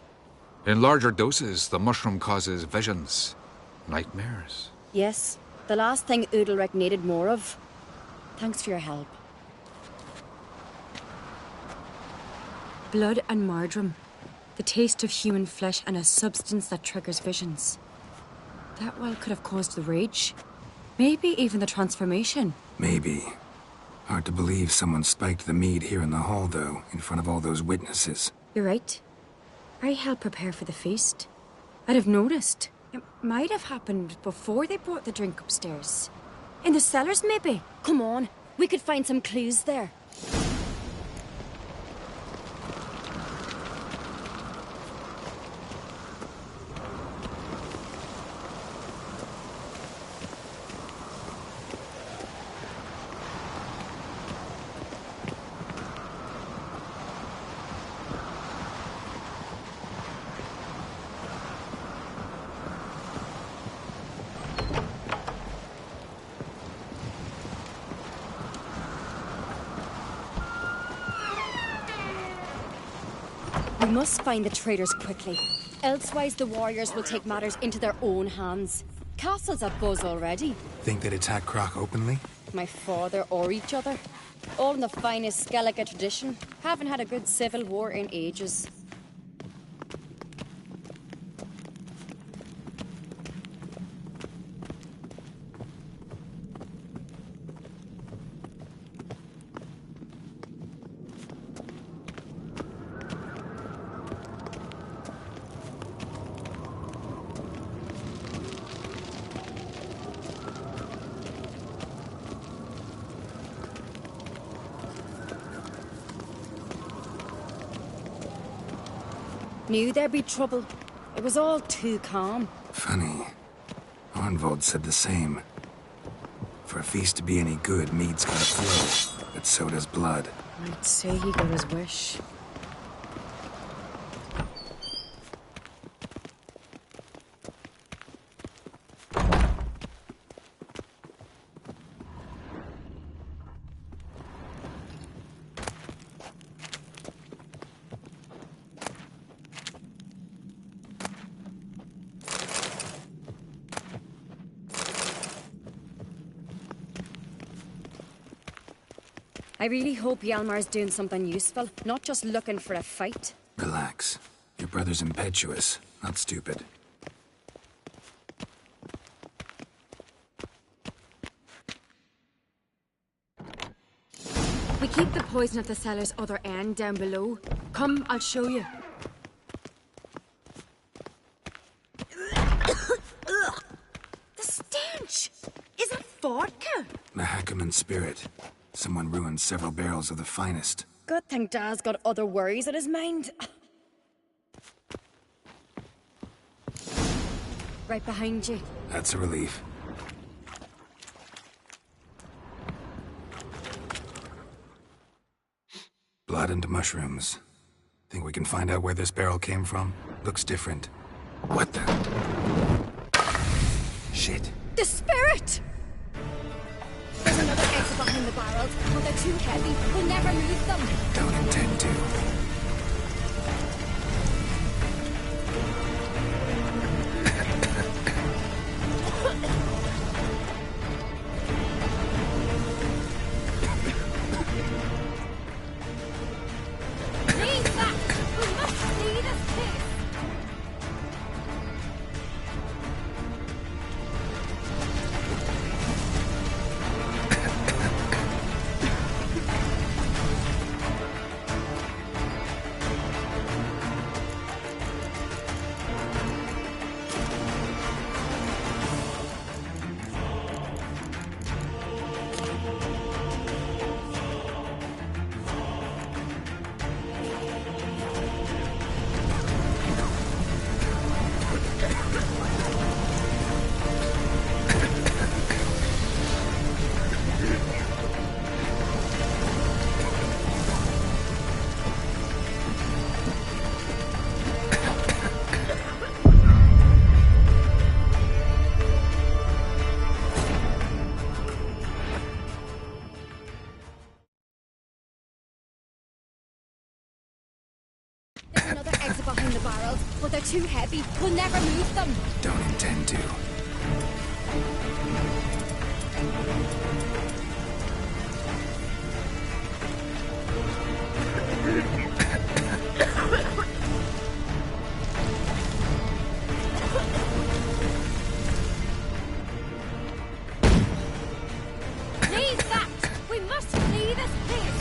In larger doses, the mushroom causes visions, nightmares. Yes, the last thing Udalric needed more of. Thanks for your help. Blood and Mardrome. The taste of human flesh and a substance that triggers visions. That well could have caused the rage. Maybe even the transformation. Maybe. Hard to believe someone spiked the mead here in the hall, though, in front of all those witnesses. You're right. I helped prepare for the feast. I'd have noticed. It might have happened before they brought the drink upstairs. In the cellars, maybe? Come on, we could find some clues there. We must find the traitors quickly. Elsewise, the warriors will take matters into their own hands. Castle's abuzz already. Think they'd attack Croc openly? My father or each other. All in the finest Skellige tradition. Haven't had a good civil war in ages. Knew there'd be trouble. It was all too calm. Funny. Arnvold said the same. For a feast to be any good, mead's gotta flow, but so does blood. I'd say he got his wish. I really hope Hjalmar's doing something useful, not just looking for a fight. Relax. Your brother's impetuous, not stupid. We keep the poison at the cellar's other end down below. Come, I'll show you. The stench! Is that vodka? Mahakaman spirit. Someone ruined several barrels of the finest. Good thing Dad's got other worries in his mind. Right behind you. That's a relief. Blood and mushrooms. Think we can find out where this barrel came from? Looks different. What the? Shit. The spirit! There's another exit behind the barrels, but they're too heavy. We'll never move them. Don't intend to. Leave that! We must flee this place! There's another exit behind the barrels, but they're too heavy. We'll never move them. Don't intend to. Leave that! We must flee this place!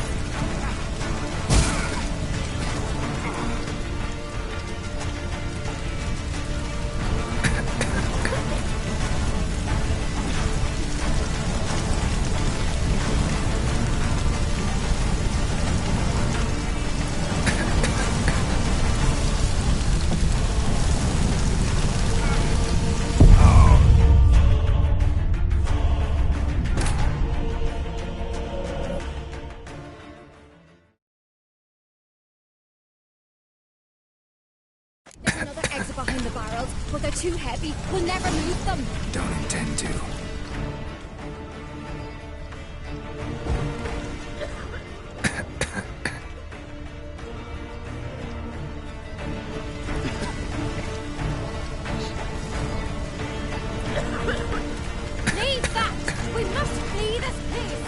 There's another exit behind the barrels, but they're too heavy. We'll never move them. Don't intend to. Leave that! We must flee this place!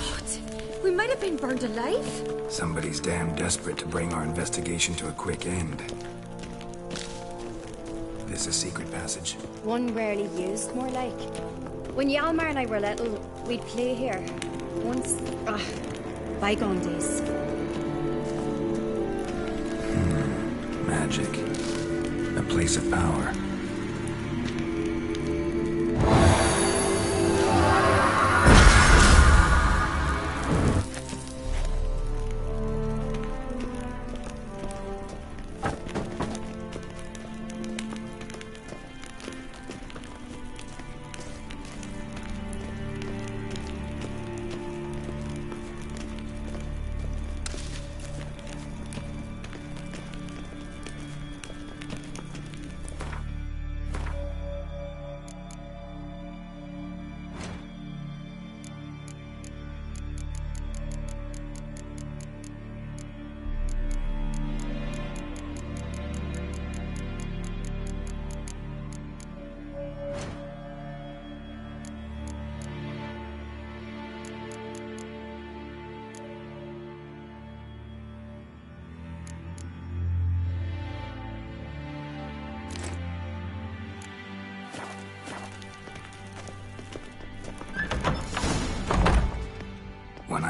What? We might have been burned alive. Somebody's damn desperate to bring our investigation to a quick end. This a secret passage? One rarely used, more like. When Hjalmar and I were little, we'd play here. Once... bygone days. Magic. A place of power.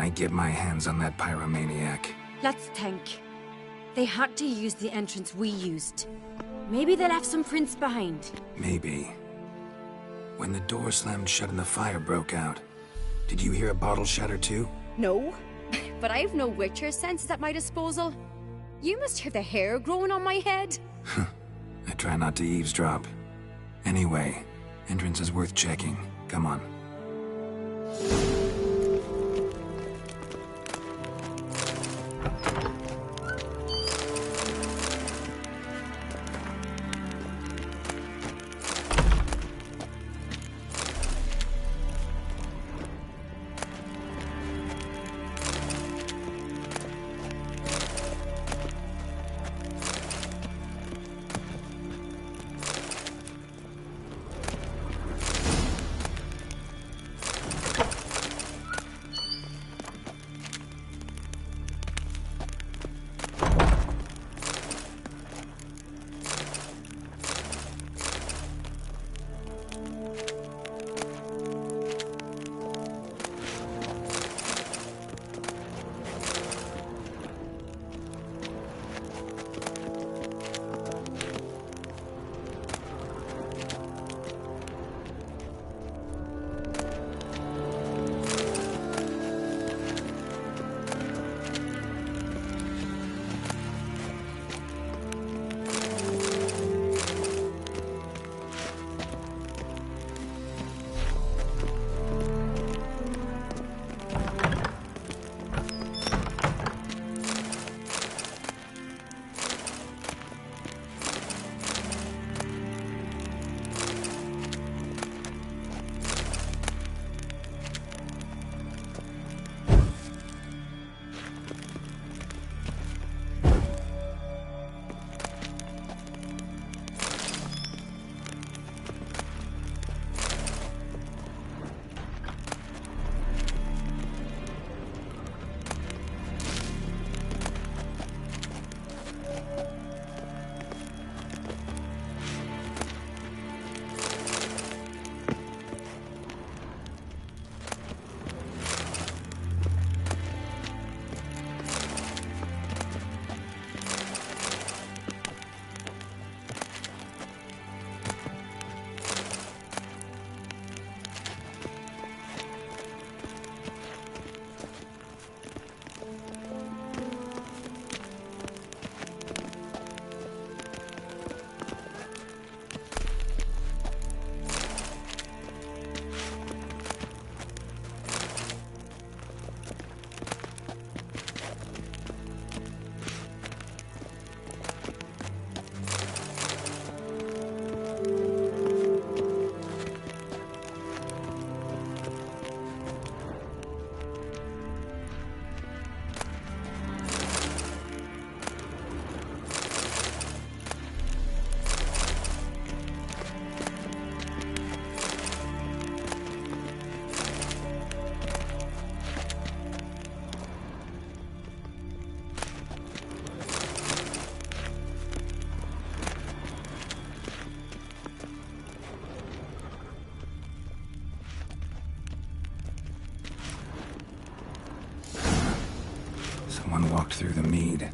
I get my hands on that pyromaniac. Let's think. They had to use the entrance we used. Maybe they left some prints behind. Maybe. When the door slammed shut and the fire broke out, did you hear a bottle shatter too? No, but I've no Witcher senses at my disposal. You must hear the hair growing on my head. I try not to eavesdrop. Anyway, entrance is worth checking. Come on. Someone walked through the mead.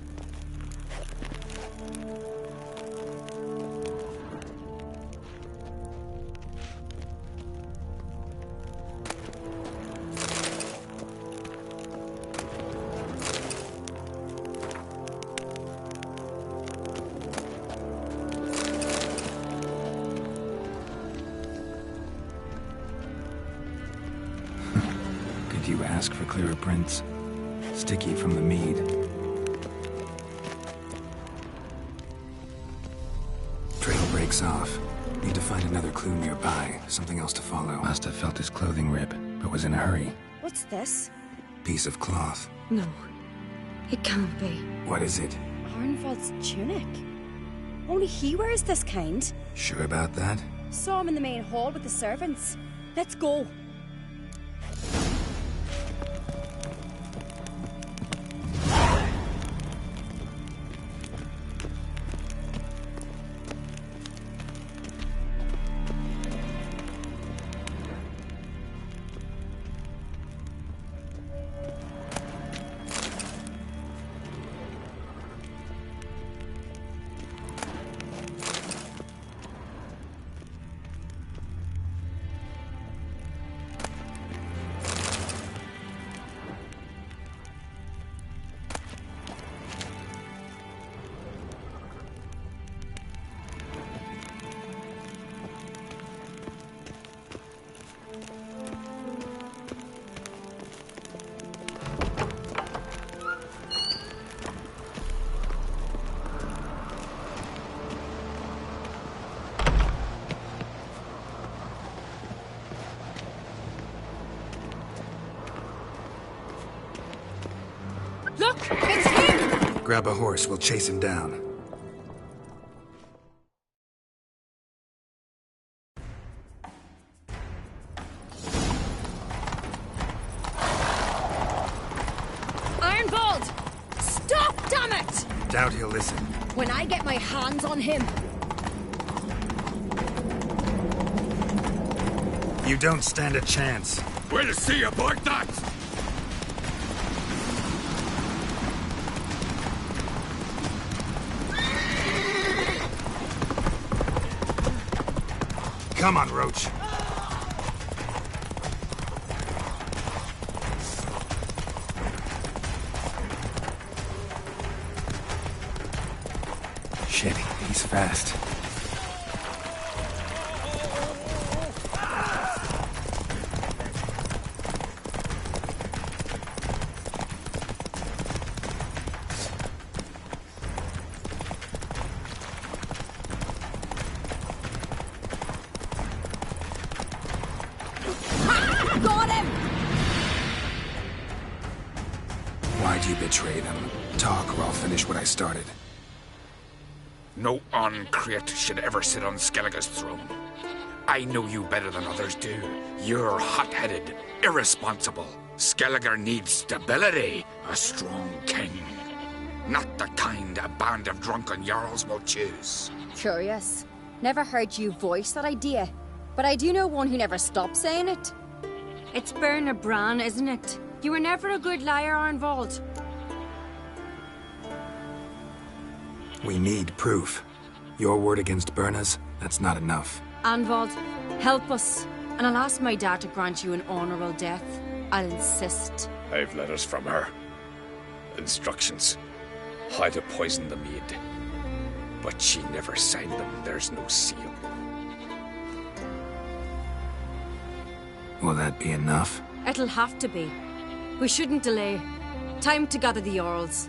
Could you ask for clearer prints? Sticky from the mead. Trail breaks off. Need to find another clue nearby. Something else to follow. Must have felt his clothing rip, but was in a hurry. What's this? Piece of cloth. No, it can't be. What is it? Arnvald's tunic. Only he wears this kind. Sure about that? Saw him in the main hall with the servants. Let's go. Look! It's him! Grab a horse, we'll chase him down. Ironvold! Stop, damn it! Doubt he'll listen. When I get my hands on him... You don't stand a chance. We'll see about that! Come on, Roach. Shit, he's fast. Got him! Why'd you betray them? Talk or I'll finish what I started. No Ancrate should ever sit on Skellige's throne. I know you better than others do. You're hot-headed, irresponsible. Skellige needs stability, a strong king. Not the kind a band of drunken jarls will choose. Curious. Never heard you voice that idea. But I do know one who never stopped saying it. It's Berna Bran, isn't it? You were never a good liar, Arnvold. We need proof. Your word against Berna's, that's not enough. Arnvold, help us. And I'll ask my dad to grant you an honorable death. I'll insist. I've letters from her. Instructions. How to poison the maid. But she never signed them. There's no seal. Will that be enough? It'll have to be. We shouldn't delay. Time to gather the Jarls.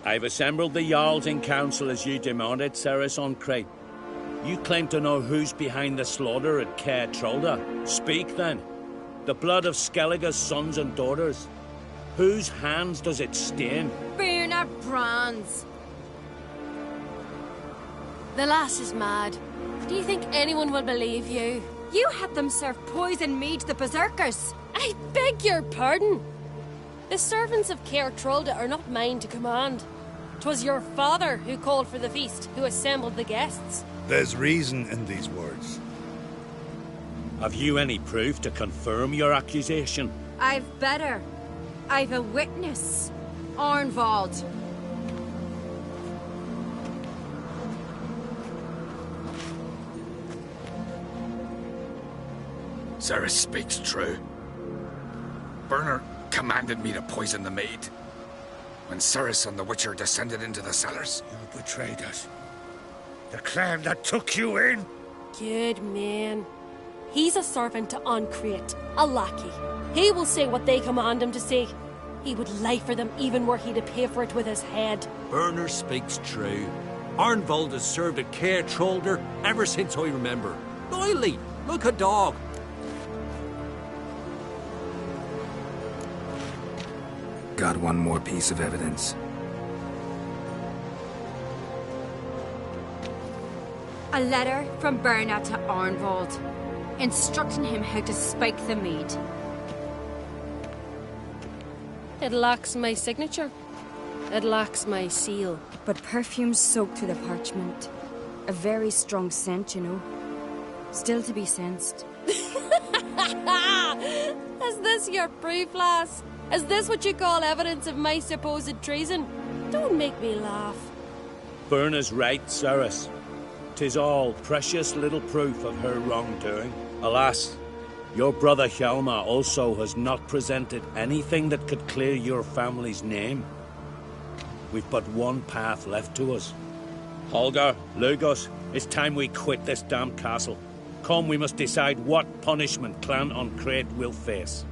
I've assembled the Jarls in council as you demanded, Cerys Ancrate. You claim to know who's behind the slaughter at Caer Trolda. Speak then. The blood of Skellige's sons and daughters. Whose hands does it stain? Berna Bran's. The lass is mad. Do you think anyone will believe you? You had them serve poison mead to the berserkers. I beg your pardon. The servants of Caer Trolda are not mine to command. 'Twas your father who called for the feast, who assembled the guests. There's reason in these words. Have you any proof to confirm your accusation? I've better. I've a witness. Arnvold. Cerys speaks true. Berna commanded me to poison the maid. When Cerys and the Witcher descended into the cellars. You betrayed us. The clan that took you in. Good man. He's a servant to Ancrate, a lackey. He will say what they command him to say. He would lie for them even were he to pay for it with his head. Berner speaks true. Arnvold has served at Caer Trolda ever since I remember. Loyally, like a dog. Got one more piece of evidence. A letter from Berna to Arnvold, instructing him how to spike the mead. It lacks my signature. It lacks my seal. But perfume soaked through the parchment. A very strong scent, you know. Still to be sensed. Is this your proof, lass? Is this what you call evidence of my supposed treason? Don't make me laugh. Berna's right, Cerys. 'Tis all precious little proof of her wrongdoing. Alas, your brother Hjalmar also has not presented anything that could clear your family's name. We've but one path left to us. Holger, Lugos, it's time we quit this damn castle. Come, we must decide what punishment Clan Ancrate will face.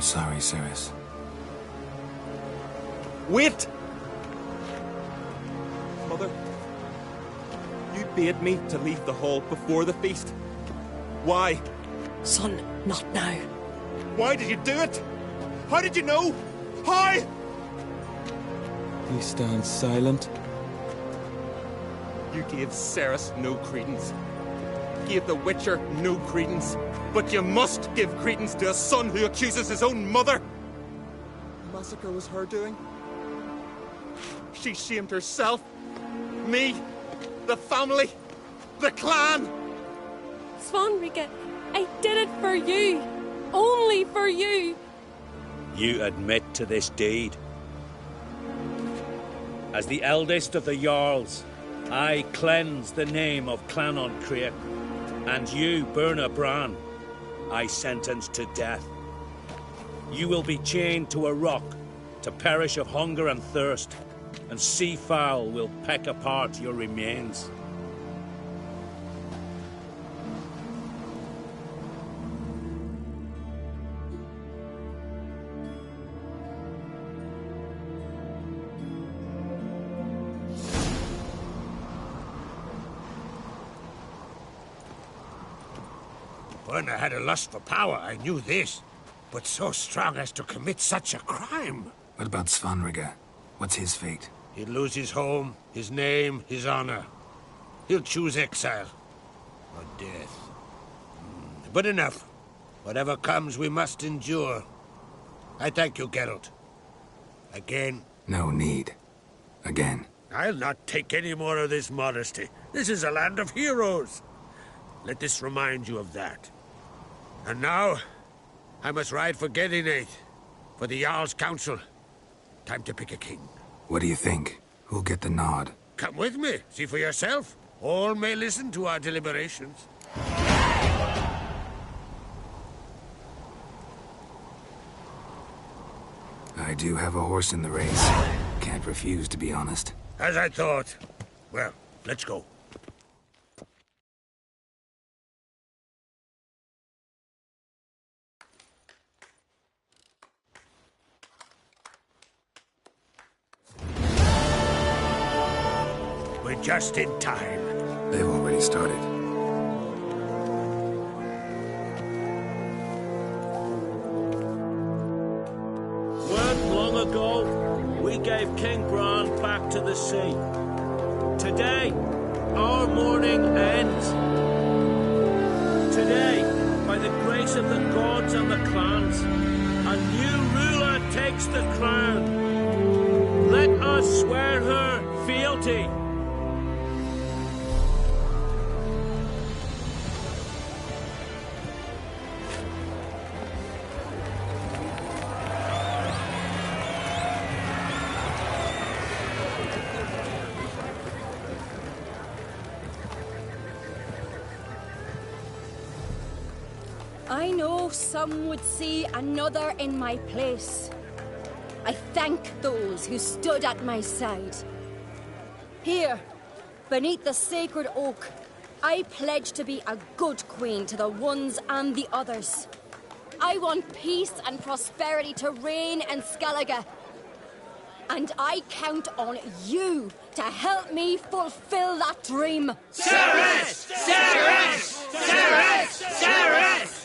I'm sorry, Cerys. Wait! Mother, you bade me to leave the hall before the feast. Why? Son, not now. Why did you do it? How did you know? How? He stands silent. You gave Cerys no credence. Gave the Witcher no credence. But you must give credence to a son who accuses his own mother. The massacre was her doing. She shamed herself. Me. The family. The clan. Svanrige, I did it for you. Only for you. You admit to this deed. As the eldest of the Jarls, I cleanse the name of Clan on Crete, and you, Birna Bran, I sentence to death. You will be chained to a rock to perish of hunger and thirst, and sea fowl will peck apart your remains. Birna had a lust for power, I knew this. But so strong as to commit such a crime. What about Svanrige? What's his fate? He'll lose his home, his name, his honor. He'll choose exile. Or death. But enough. Whatever comes, we must endure. I thank you, Geralt. Again. No need. Again. I'll not take any more of this modesty. This is a land of heroes. Let this remind you of that. And now, I must ride for Gedinath, for the Jarl's Council. Time to pick a king. What do you think? Who'll get the nod? Come with me, see for yourself. All may listen to our deliberations. I do have a horse in the race. Can't refuse, to be honest. As I thought. Well, let's go. We're just in time. They've already started. Weren't long ago, we gave King Bran back to the sea. Today, our mourning ends. Today, by the grace of the gods and the clans, a new ruler takes the crown. Let us swear her fealty. I know some would see another in my place. I thank those who stood at my side. Here, beneath the sacred oak, I pledge to be a good queen to the ones and the others. I want peace and prosperity to reign in Skellige. And I count on you to help me fulfill that dream. Cerys! Cerys! Cerys! Cerys!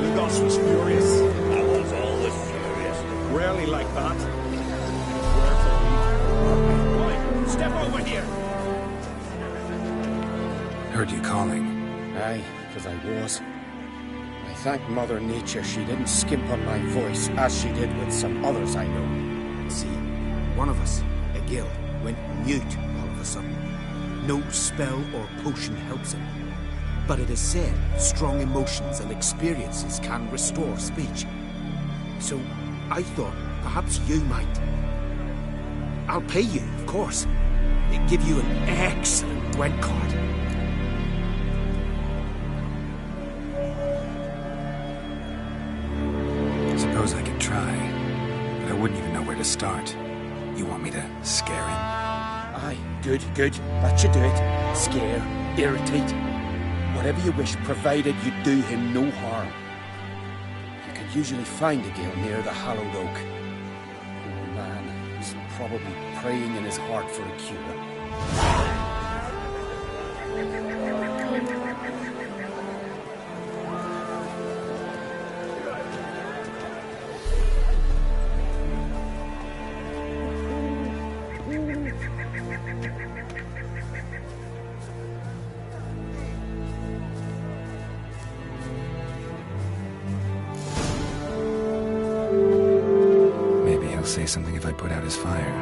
Lugos was furious. I was always furious. Rarely like that. Boy, step over here. Heard you calling. Aye, because I was. I thank Mother Nature she didn't skimp on my voice, as she did with some others I know. See, one of us, a gill, went mute all of a sudden. No spell or potion helps him. But it is said strong emotions and experiences can restore speech. So I thought perhaps you might. I'll pay you, of course. Give you an excellent Gwent card. Suppose I could try, but I wouldn't even know where to start. You want me to scare him? Aye, good. That should do it. Scare, irritate. Whatever you wish, provided you do him no harm. You can usually find a Gale near the Hallowed Oak. Poor man, he's probably praying in his heart for a cure. Say something if I put out his fire.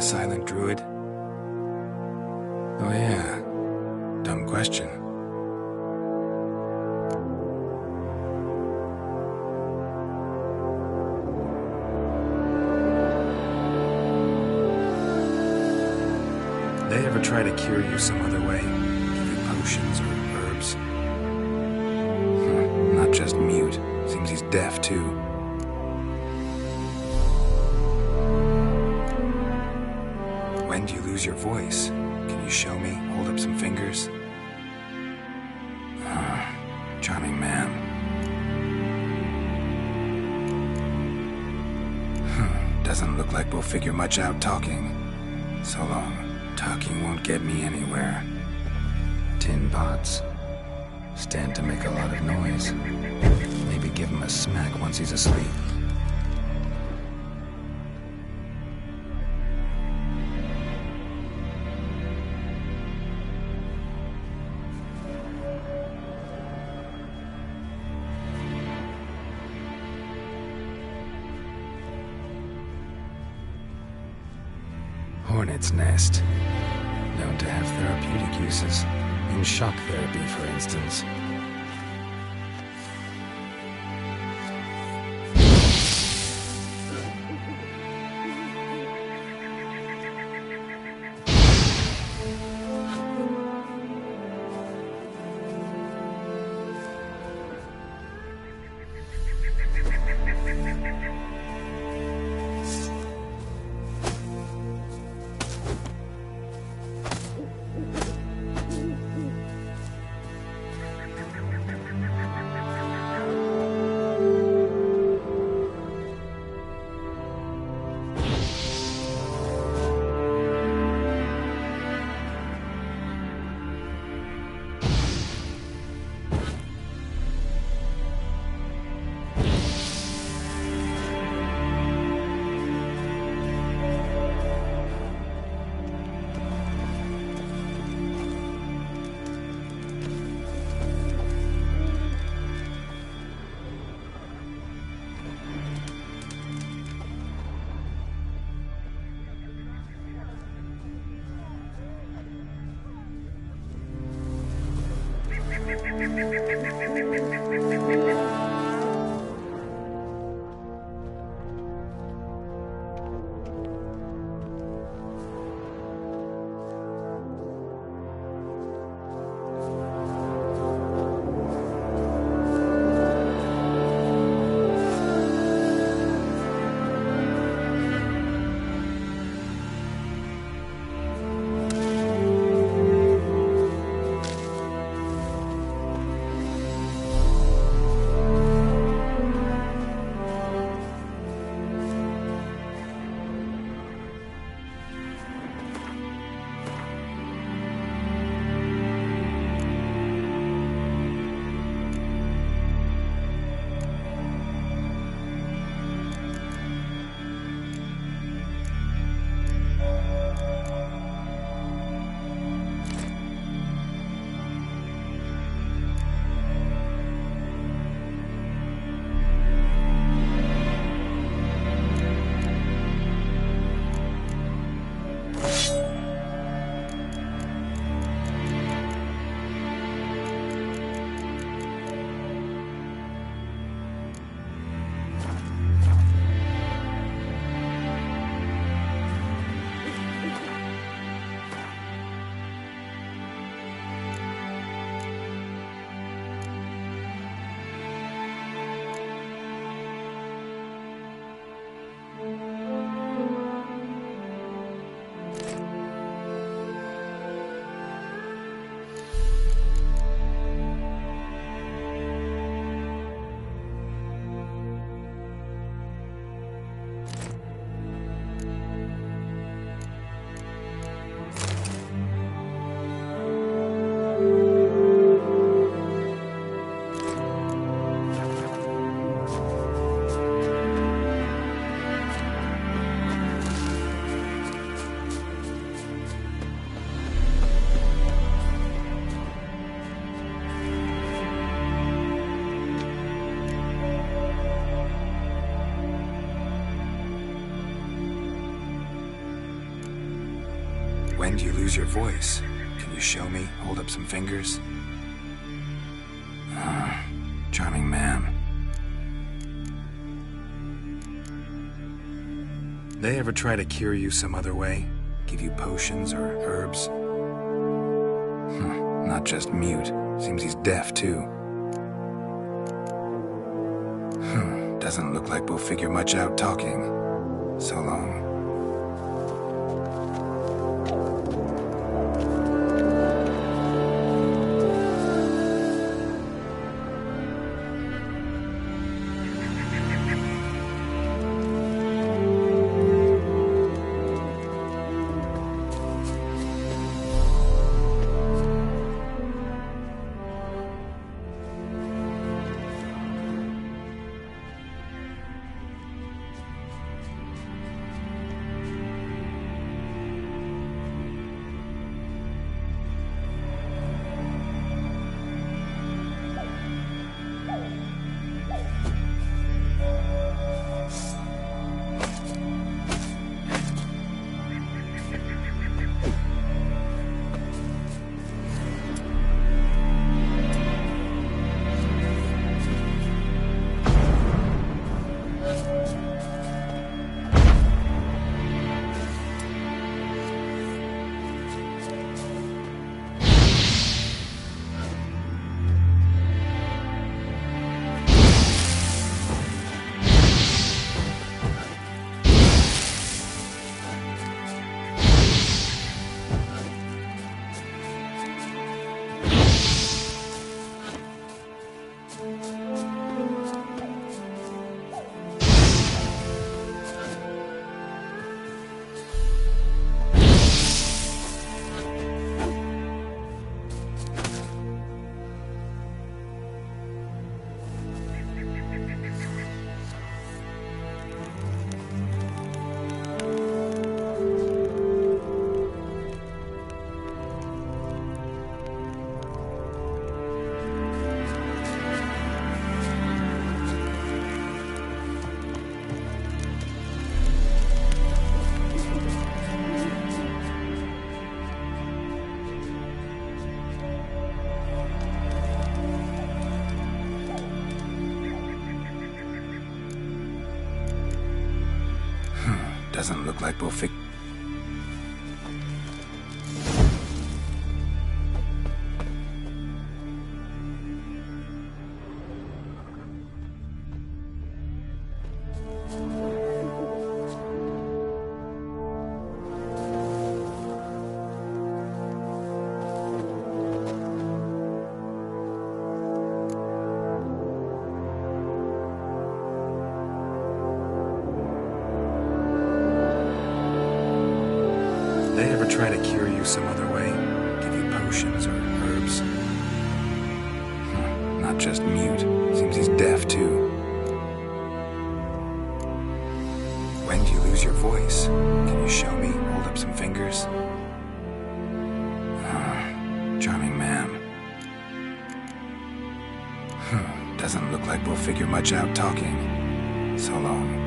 Silent druid? Oh yeah. Dumb question. They ever try to cure you some other way? Give you potions or herbs? Not just mute. Seems he's deaf too. When do you lose your voice? Can you show me? Hold up some fingers? Charming man. Doesn't look like we'll figure much out talking. So long. Talking won't get me anywhere. Tin pots. Stand to make a lot of noise. Maybe give him a smack once he's asleep. Hornet's nest. Known to have therapeutic uses. In shock therapy, for instance. When do you lose your voice? Can you show me? Hold up some fingers? Charming man. They ever try to cure you some other way? Give you potions or herbs? Not just mute. Seems he's deaf, too. Doesn't look like we'll figure much out talking. So long. Doesn't look like we'll fix. They ever try to cure you some other way? Give you potions or herbs? Not just mute. Seems he's deaf, too. When do you lose your voice? Can you show me? Hold up some fingers? Charming man. Doesn't look like we'll figure much out talking. So long.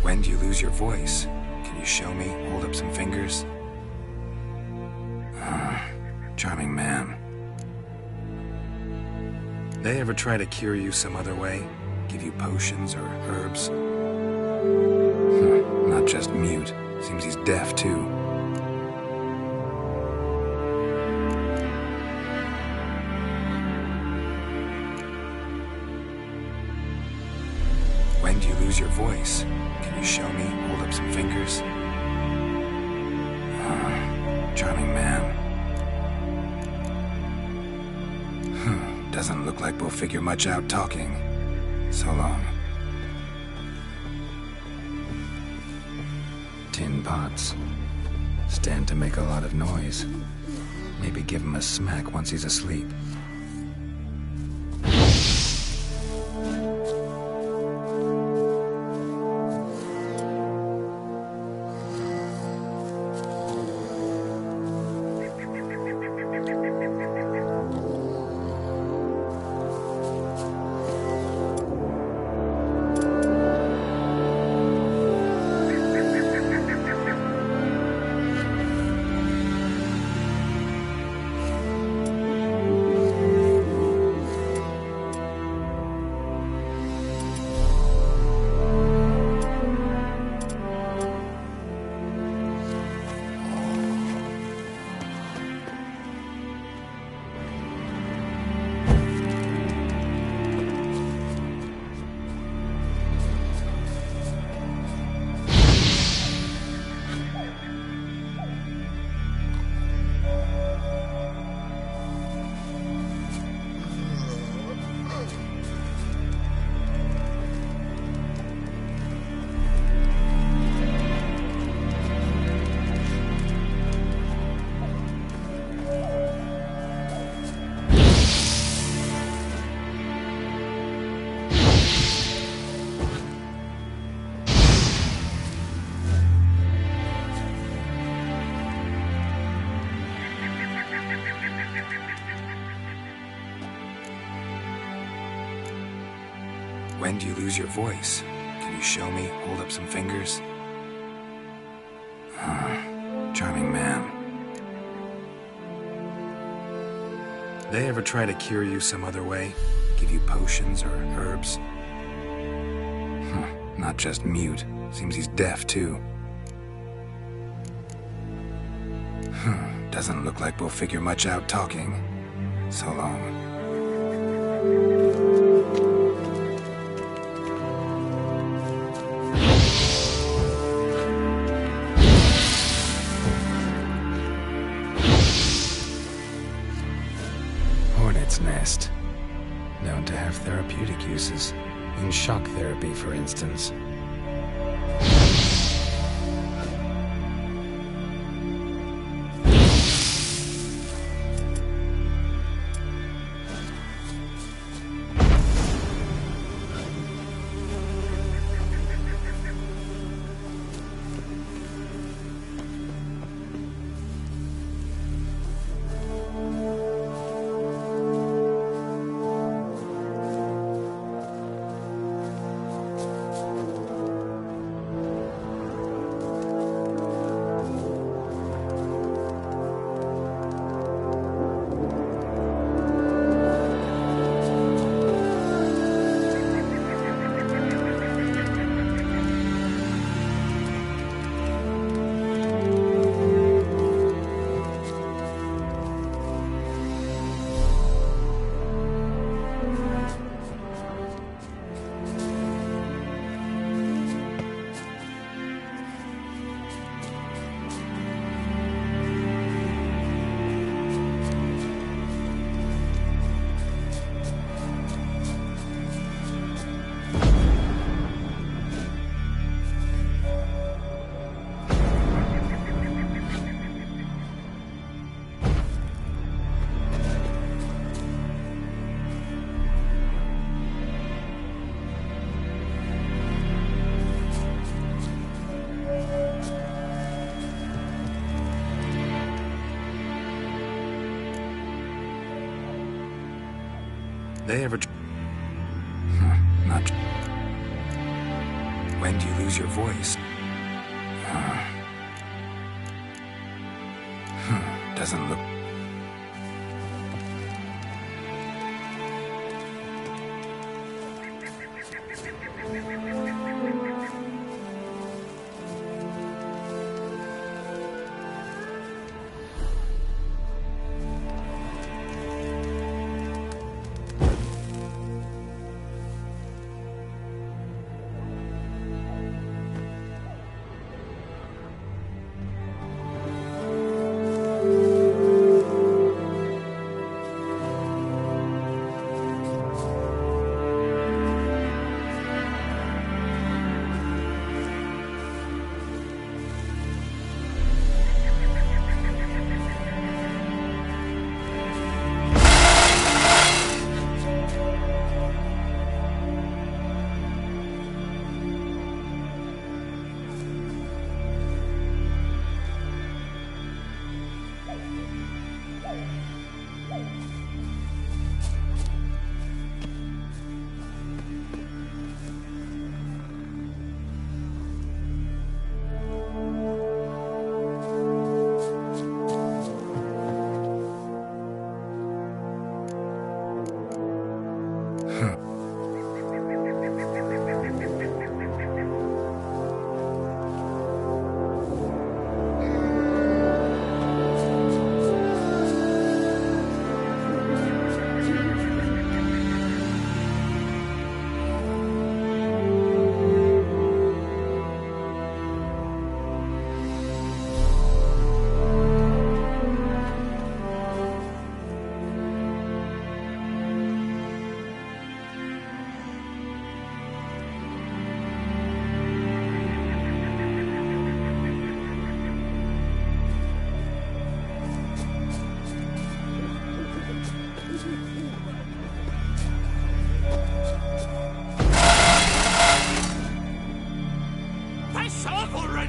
When do you lose your voice? Can you show me? Hold up some fingers? Charming man. They ever try to cure you some other way? Give you potions or herbs? Not just mute. Seems he's deaf, too. lose your voice, can you show me? Hold up some fingers. Charming man. Doesn't look like we'll figure much out talking. So long. Tin pots. Stand to make a lot of noise. Maybe give him a smack once he's asleep. When do you lose your voice? Can you show me? Hold up some fingers. Charming man. They ever try to cure you some other way? Give you potions or herbs? Not just mute. Seems he's deaf, too. Doesn't look like we'll figure much out talking. So long. Hornet's nest. Known to have therapeutic uses. In shock therapy, for instance. They ever... Not... When do you lose your voice? Doesn't look...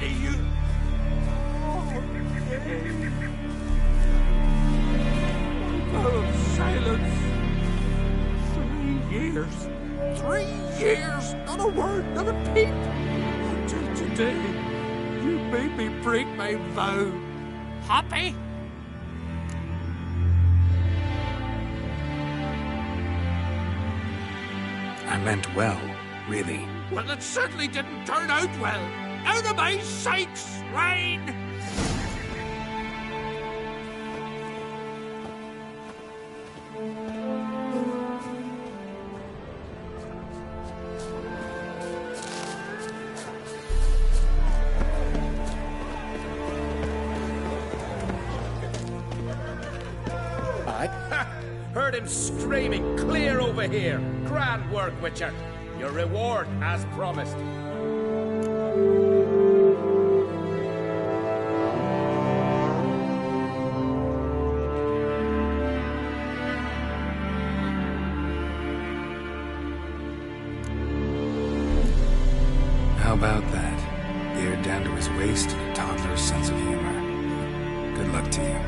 many you... Oh, silence. 3 years. 3 years. Not a word, not a peep. Until today, you made me break my vow. Happy? I meant well, really. Well, it certainly didn't turn out well. Out of my sight, swine! Heard him screaming clear over here. Grand work, Witcher. Your reward as promised. How about that? Beard down to his waist and a toddler's sense of humor. Good luck to you.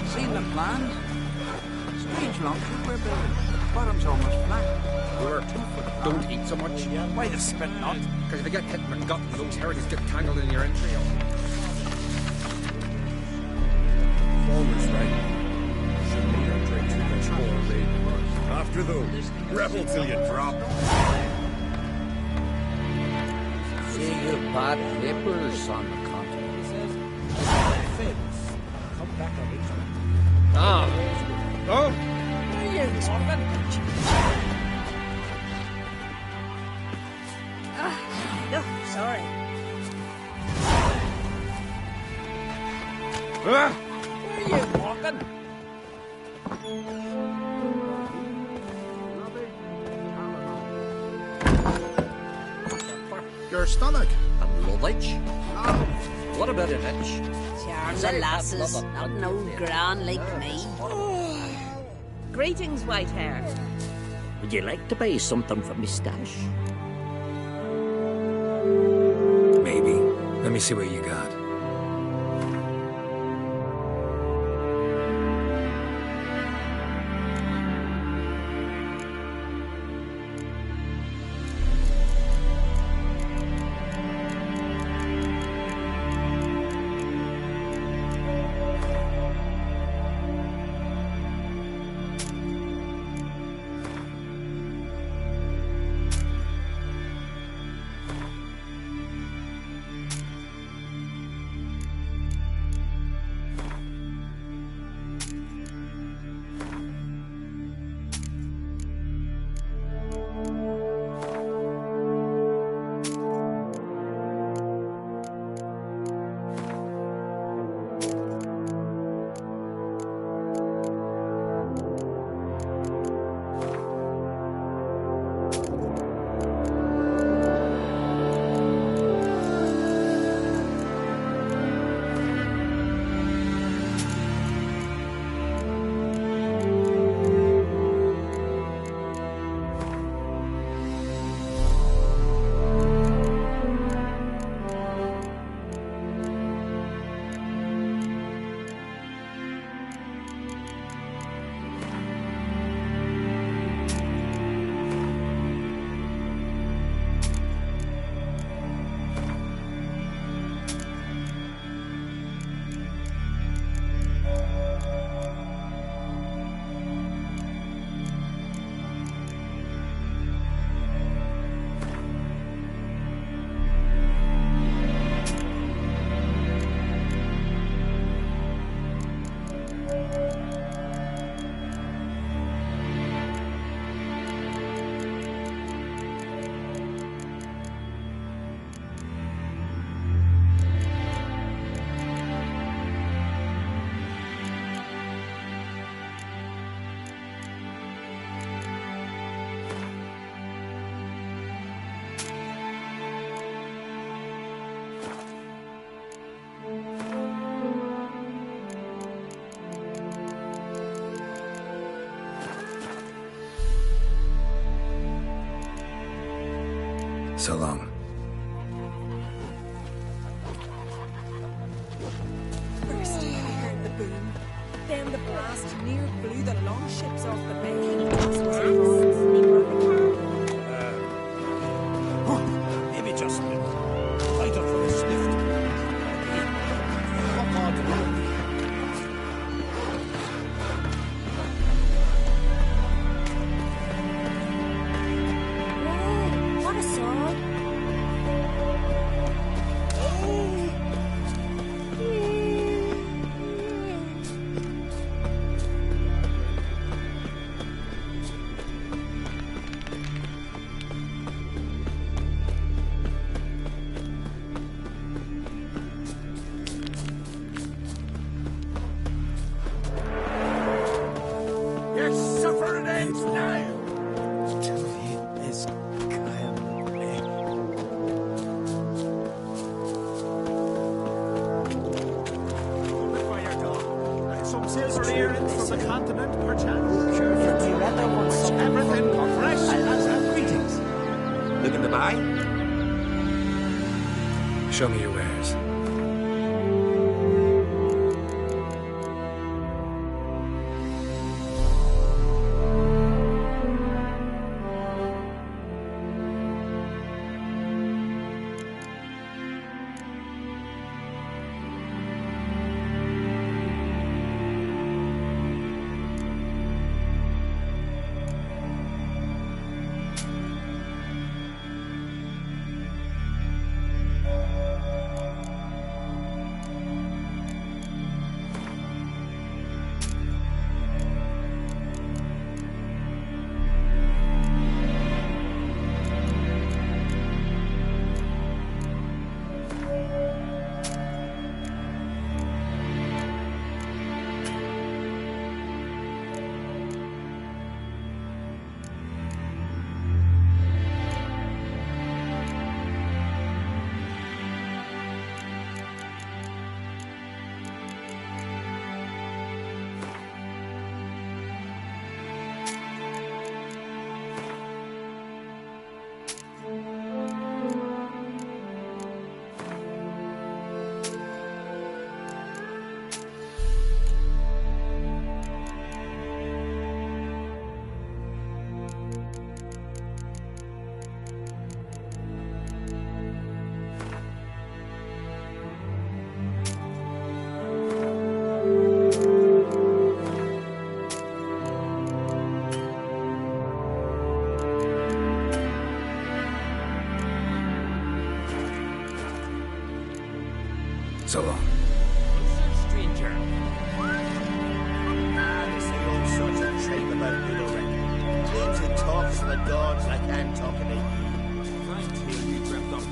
Seen the plan? Strange longship we're building. Bottom's almost flat. We're 2 foot. Don't eat so much. Why the spit not? Because if you get hit in the gut, those heritage get tangled in your entrails. Always right. Shouldn't eat or drink too much more, mate. After those, rebel till you drop. See you bad papers on the continent. Come back on each one. Ah. Oh. No, sorry. Ah. Where are you walking? Your stomach. And luggage? Oh. What about an itch? Charms and lasses, not an old gran like me. Greetings, white hair. Would you like to buy something for me stash? Maybe. Let me see what you got. So long. First, I heard the boom. Then the blast near blew the longships off the bay. Maybe just vital for a swift. Come on, Whoa, what a song. Yes, suffer an end now! Is Kyle. Some silver earrings from the continent, perchance. Sure, which everything of fresh as have greetings. Looking to buy? Show me your wares. So long. Stranger. They say all sorts of tripe about me, Lorraine. Claims he talks to the gods like I'm talking to you. Fine tale you dreamt up.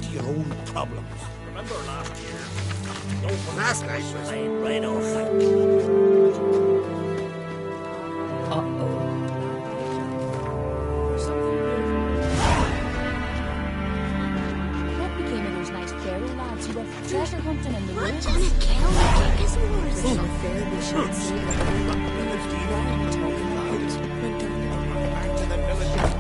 to your own problems. Remember last year? Last night was right off. What became of those nice Pharaoh lads who were treasure hunting in the woods? Janet Kell kick his moors. It's not fair we should see what we were talking about. Went down back to the village.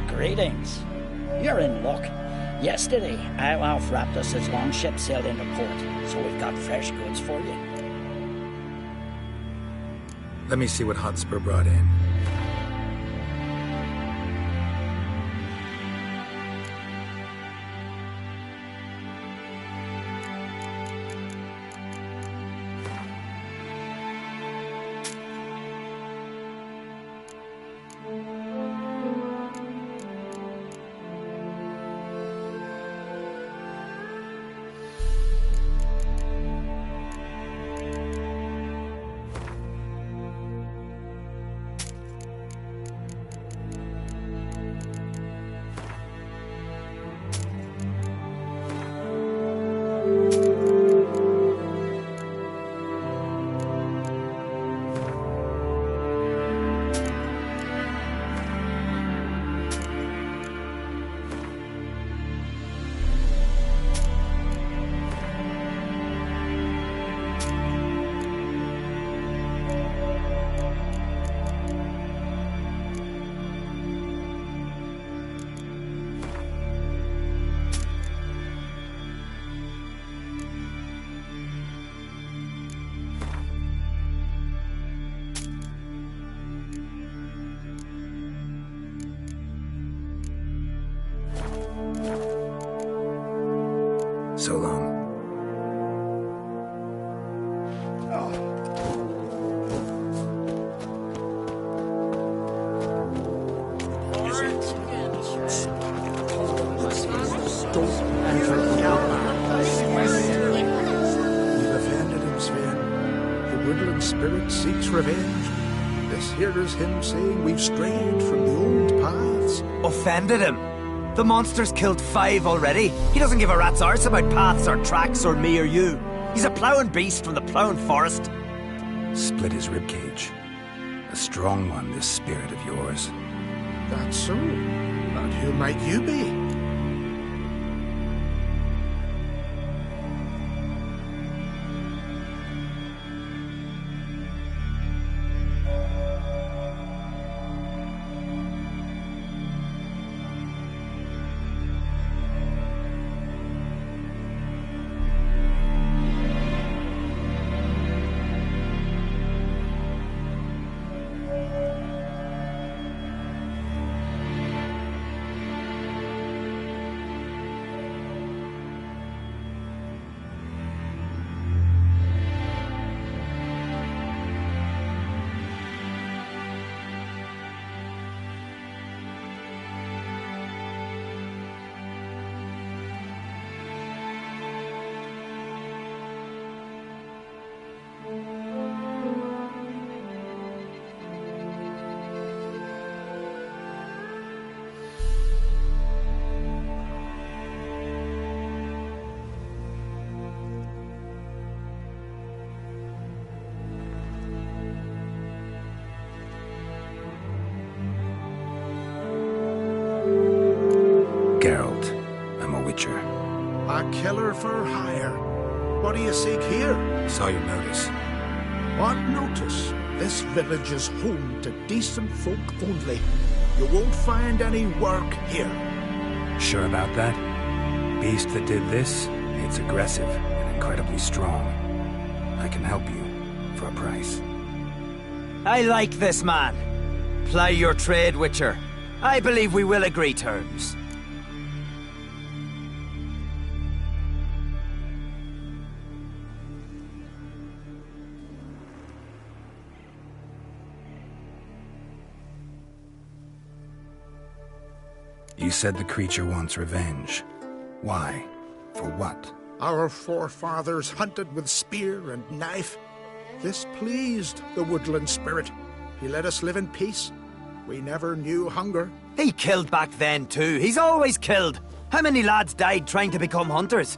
Greetings. You're in luck. Yesterday, Iolaf Raptus's longship sailed into port, so we've got fresh goods for you. Let me see what Hotspur brought in. So long. We've offended him, Sven. The woodland spirit seeks revenge. This here is him saying we've strayed from the old paths. Offended him? The monster's killed 5 already. He doesn't give a rat's arse about paths or tracks or me or you. He's a ploughing beast from the ploughing forest. Split his ribcage. A strong one, this spirit of yours. That's so. And who might you be? Witcher. A killer for hire. What do you seek here? Saw your notice. What notice? This village is home to decent folk only. You won't find any work here. Sure about that? Beast that did this, it's aggressive and incredibly strong. I can help you for a price. I like this man. Ply your trade, Witcher. I believe we will agree terms. You said the creature wants revenge. Why? For what? Our forefathers hunted with spear and knife. This pleased the woodland spirit. He let us live in peace. We never knew hunger. He killed back then too. He's always killed. How many lads died trying to become hunters?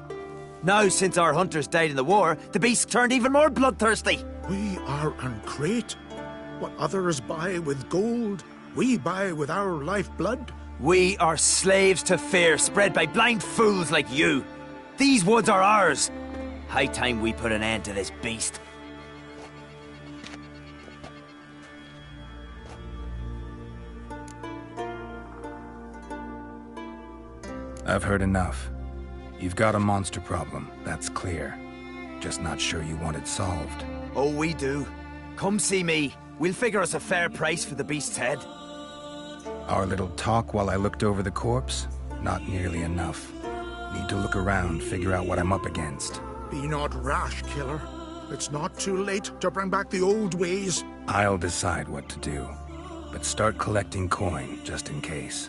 Now, since our hunters died in the war, the beast turned even more bloodthirsty. We are uncreate. What others buy with gold, we buy with our lifeblood. We are slaves to fear spread by blind fools like you. These woods are ours. High time we put an end to this beast. I've heard enough. You've got a monster problem, that's clear. Just not sure you want it solved. Oh, we do. Come see me. We'll figure us a fair price for the beast's head. Our little talk while I looked over the corpse? Not nearly enough. Need to look around, figure out what I'm up against. Be not rash, killer. It's not too late to bring back the old ways. I'll decide what to do. But start collecting coin, just in case.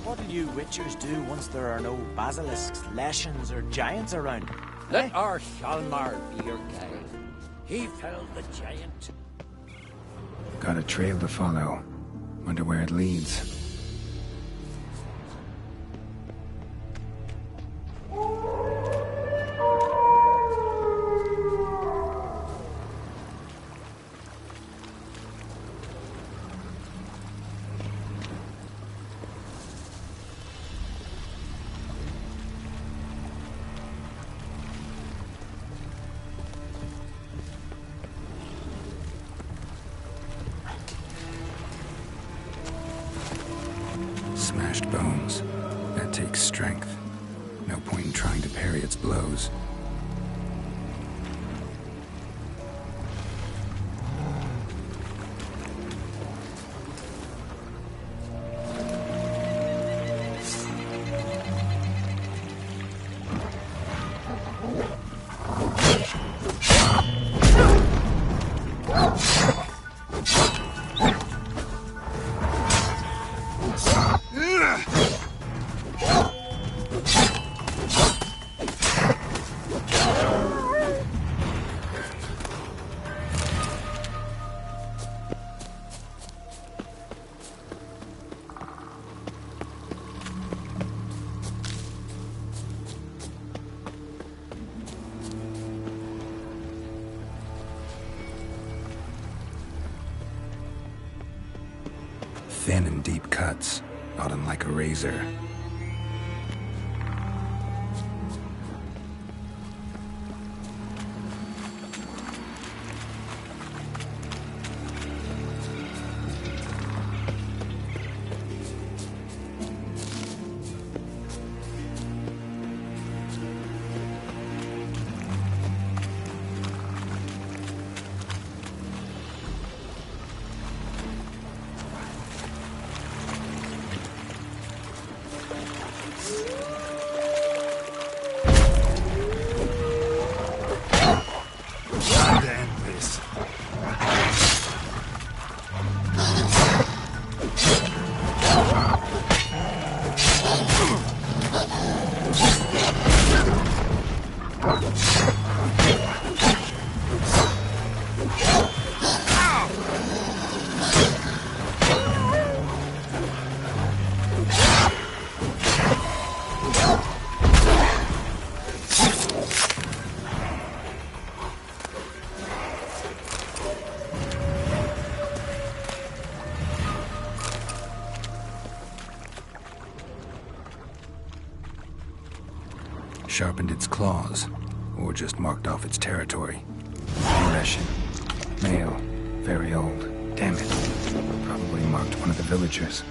What'll you Witchers do once there are no basilisks, leshens, or giants around? Let our Hjalmar be your guide. He felled the giant. Got a trail to follow. Wonder where it leads. Smashed bones. That takes strength. No point in trying to parry its blows. Thin and deep cuts, not unlike a razor. Sharpened its claws, or just marked off its territory. Aggression. Male. Very old. Damn it. Probably marked one of the villagers.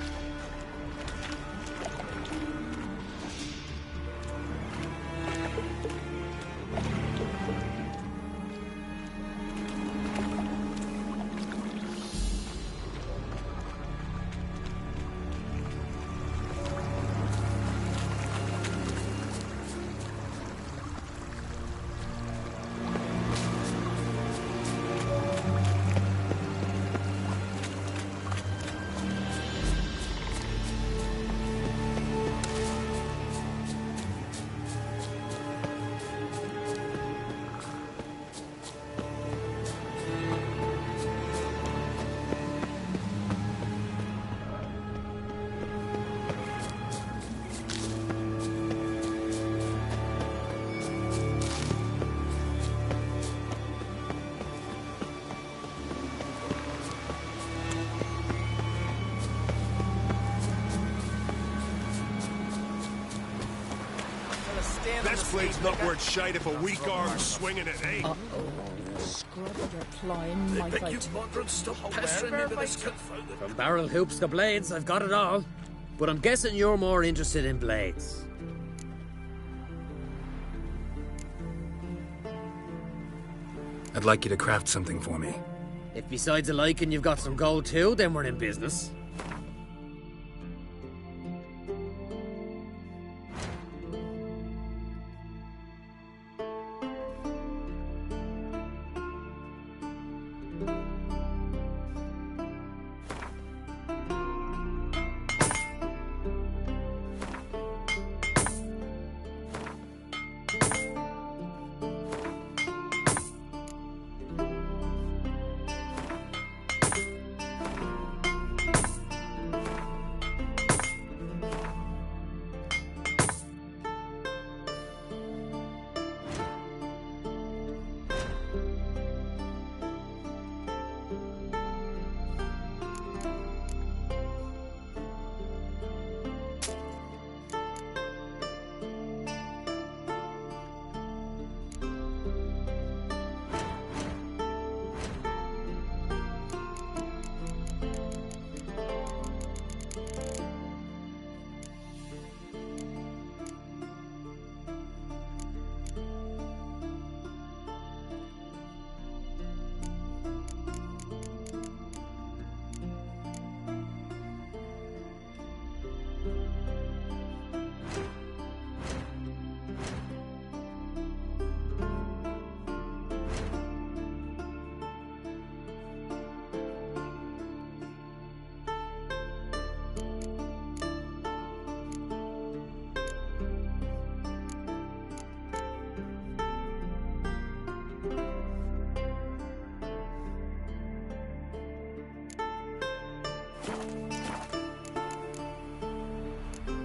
This blade's not worth shite if a weak arm's swinging it, eh? Scrub your clawing knife out. Stop pestering me with this confounded... From barrel hoops to blades, I've got it all. But I'm guessing you're more interested in blades. I'd like you to craft something for me. If besides a liking you've got some gold too, then we're in business.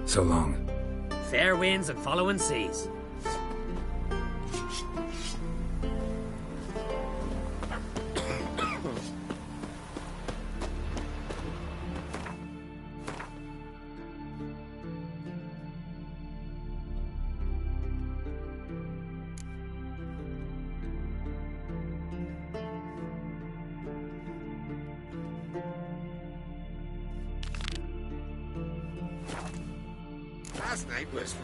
So long. Fair winds and following seas. Last night was...